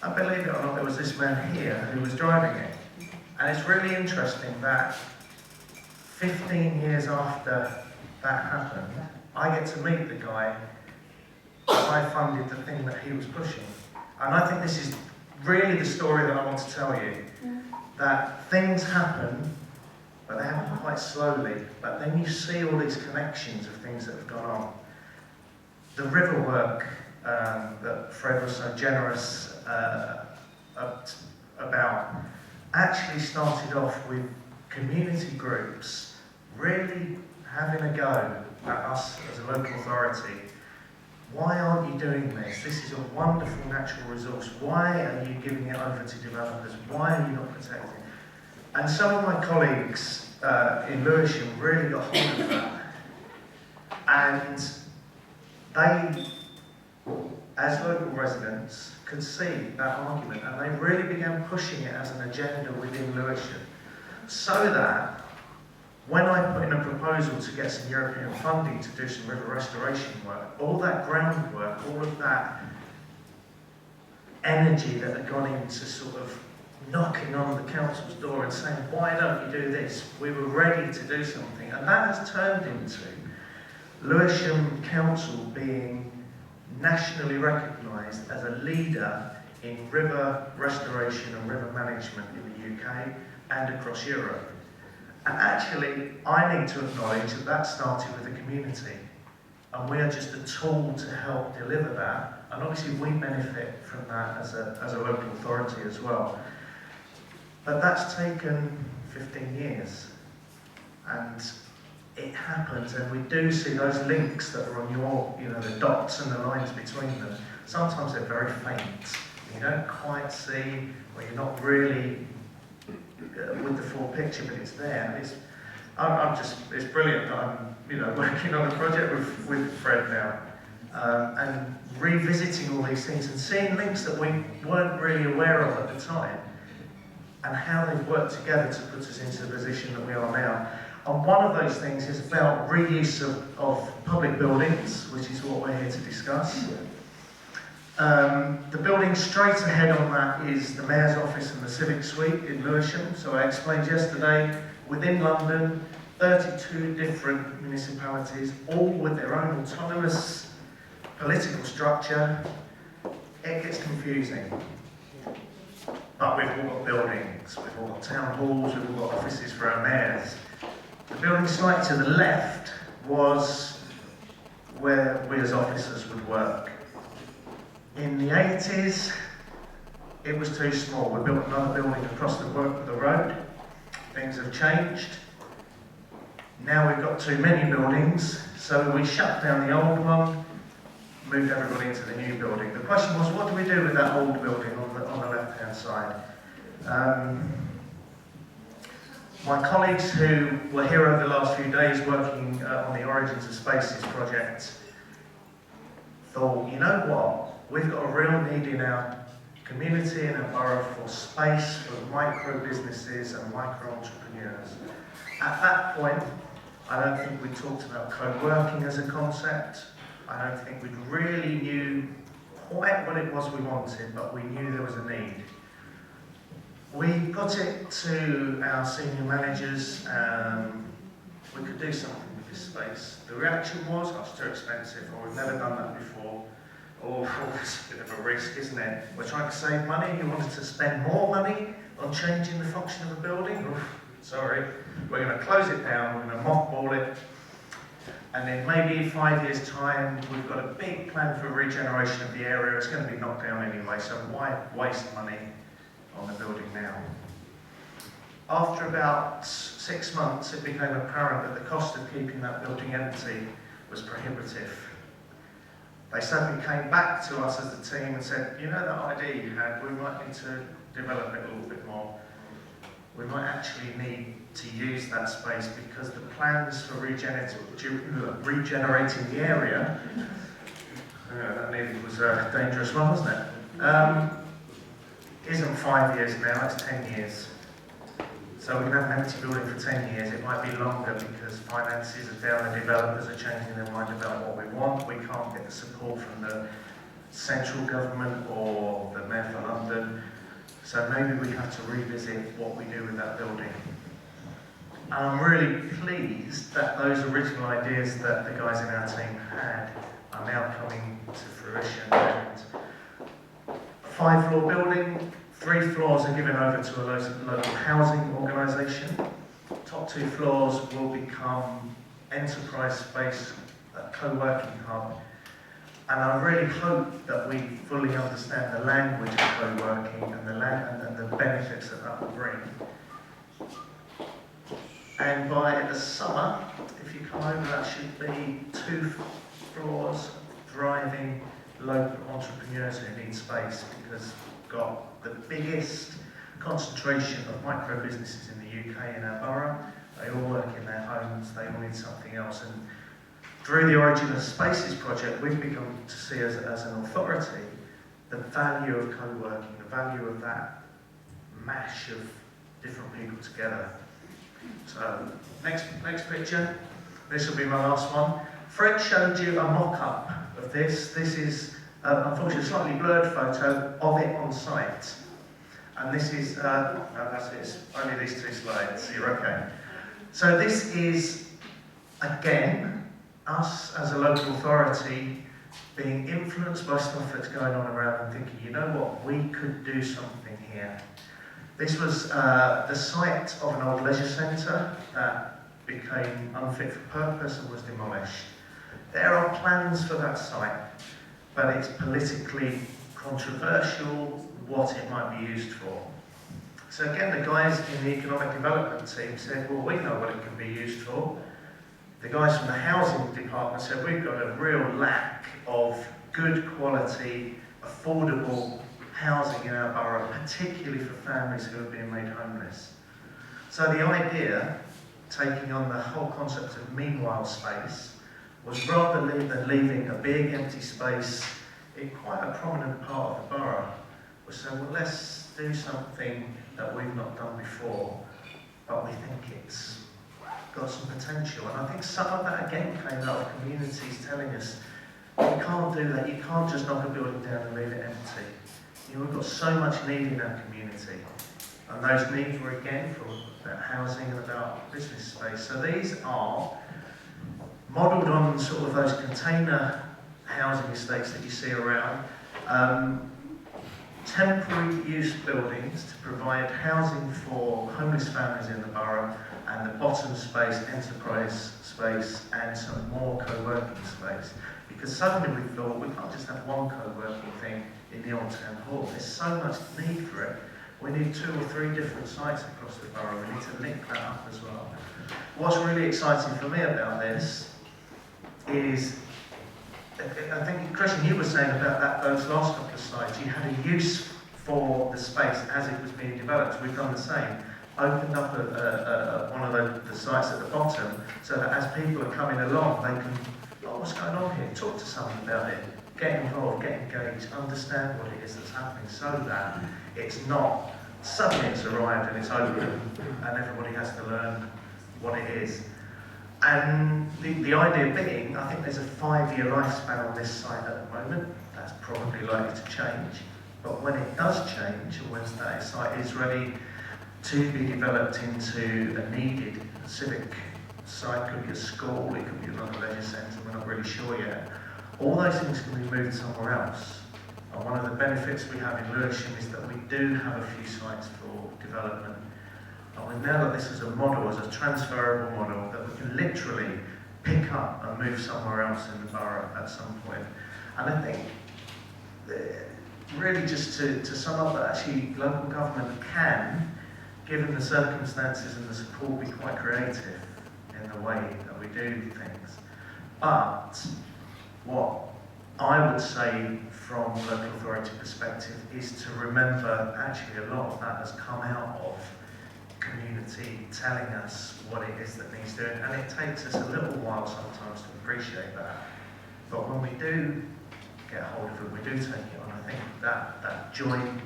And believe it or not, there was this man here who was driving it. And it's really interesting that 15 years after that happened, I get to meet the guy that I funded the thing that he was pushing. And I think this is really the story that I want to tell you. That things happen, but they happen quite slowly. But then you see all these connections of things that have gone on. The river work that Fred was so generous about actually started off with community groups really having a go at us as a local authority. Why aren't you doing this? This is a wonderful natural resource. Why are you giving it over to developers? Why are you not protecting? And some of my colleagues in Lewisham really got hold of that. And they, as local residents, could see that argument, and they really began pushing it as an agenda within Lewisham. So that when I put in a proposal to get some European funding to do some river restoration work, all that groundwork, all of that energy that had gone into sort of knocking on the council's door and saying, why don't you do this? We were ready to do something. And that has turned into Lewisham Council being nationally recognised as a leader in river restoration and river management in the UK and across Europe. And actually, I need to acknowledge that that started with the community. And we are just a tool to help deliver that. And obviously we benefit from that as a local authority as well. But that's taken 15 years. And it happens, and we do see those links that are on your, the dots and the lines between them. Sometimes they're very faint. You don't quite see, or you're not really with the full picture, but it's there. It's brilliant that I'm, working on a project with Fred now, and revisiting all these things and seeing links that we weren't really aware of at the time, and how they've worked together to put us into the position that we are now. And one of those things is about reuse of public buildings, which is what we're here to discuss. The building straight ahead on that is the Mayor's Office and the Civic Suite in Lewisham. So I explained yesterday, within London, 32 different municipalities, all with their own autonomous political structure. It gets confusing. But we've all got buildings, we've all got town halls, we've all got offices for our mayors. The building slightly to the left was where we as officers would work. In the 80s, it was too small. We built another building across the road. Things have changed. Now we've got too many buildings, so we shut down the old one, moved everybody into the new building. The question was, what do we do with that old building on the left-hand side? My colleagues who were here over the last few days working on the Origins of Spaces project thought, you know what? We've got a real need in our community and our borough for space for micro businesses and micro entrepreneurs. At that point, I don't think we talked about co-working as a concept. I don't think we really knew quite what it was we wanted, but we knew there was a need. We put it to our senior managers, we could do something with this space. The reaction was, oh, it's too expensive, or we've never done that before. Oh, it's a bit of a risk, isn't it? We're trying to save money, you wanted to spend more money on changing the function of a building? Oof, sorry, we're going to close it down, we're going to mothball it, and then maybe in 5 years' time, we've got a big plan for regeneration of the area. It's going to be knocked down anyway, so why waste money on the building now? After about 6 6 months it became apparent that the cost of keeping that building empty was prohibitive. They suddenly came back to us as a team and said, you know that idea you had, we might need to develop it a little bit more. We might actually need to use that space because the plans for regenerating the area, that nearly was a dangerous one, wasn't it? Isn't 5 years now, it's 10 years. So we can have an empty building for 10 years. It might be longer because finances are down and developers are changing their mind about what we want. We can't get the support from the central government or the Mayor for London. So maybe we have to revisit what we do with that building. And I'm really pleased that those original ideas that the guys in our team had are now coming to fruition. And a 5-floor building, 3 floors are given over to a local housing organisation. Top 2 floors will become enterprise space, a co-working hub. And I really hope that we fully understand the language of co-working and the benefits that that will bring. And by the summer, if you come over, that should be 2 floors, thriving local entrepreneurs who need space, because we've got the biggest concentration of micro businesses in the UK in our borough. They all work in their homes, they all need something else. And through the Origin of Spaces project, we've begun to see as an authority the value of co-working, the value of that mash of different people together. So, next picture. This will be my last one. Fred showed you a mock-up of this. This is, unfortunately, a slightly blurred photo of it on site. And this is, no, that's it, only these 2 slides, you're okay. So this is, again, us as a local authority being influenced by stuff that's going on around and thinking, you know what, we could do something here. This was the site of an old leisure centre that became unfit for purpose and was demolished. There are plans for that site, but it's politically controversial what it might be used for. So again, the guys in the economic development team said, well, we know what it can be used for. The guys from the housing department said, we've got a real lack of good quality, affordable housing in our borough, particularly for families who are being made homeless. So the idea, taking on the whole concept of meanwhile space, was rather than leaving a big empty space in quite a prominent part of the borough, was saying, well, let's do something that we've not done before, but we think it's got some potential. And I think some of that again came out of communities telling us, you can't do that, you can't just knock a building down and leave it empty. You know, we've got so much need in our community. And those needs were again for about housing and about business space. So these are modelled on sort of those container housing estates that you see around. Temporary use buildings to provide housing for homeless families in the borough, and the bottom space, enterprise space, and some more co-working space. Because suddenly we thought we can't just have one co-working thing in the old town hall. There's so much need for it. We need 2 or 3 different sites across the borough. We need to link that up as well. What's really exciting for me about this is, I think, Christian, you were saying about those last couple of slides, you had a use for the space as it was being developed. We've done the same. Opened up one of the sites at the bottom so that as people are coming along, they can, oh, what's going on here? Talk to someone about it. Get involved, get engaged, understand what it is that's happening, so that it's not suddenly it's arrived and it's open and everybody has to learn what it is. And the idea being, I think there's a 5-year lifespan on this site at the moment. That's probably likely to change. But when it does change, or when that site is ready to be developed into a needed civic site, could be a school, it could be another leisure centre, we're not really sure yet. All those things can be moved somewhere else. And one of the benefits we have in Lewisham is that we do have a few sites for development. And we've now got this as a model, as a transferable model, that we can literally pick up and move somewhere else in the borough at some point. And I think, really just to sum up, that actually local government can given the circumstances and the support, be quite creative in the way that we do things. But what I would say from a local authority perspective is to remember actually a lot of that has come out of community telling us what it is that needs doing, and it takes us a little while sometimes to appreciate that. But when we do get hold of it, we do take it on. I think that joint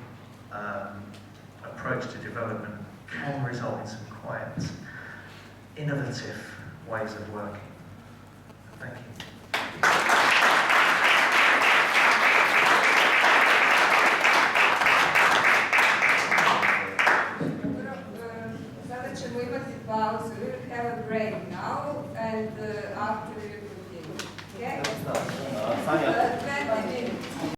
approach to development can result in some quite innovative ways of working. Thank you. Sada ćemo imati pauzu. We will have a break now and after we will continue. Okay?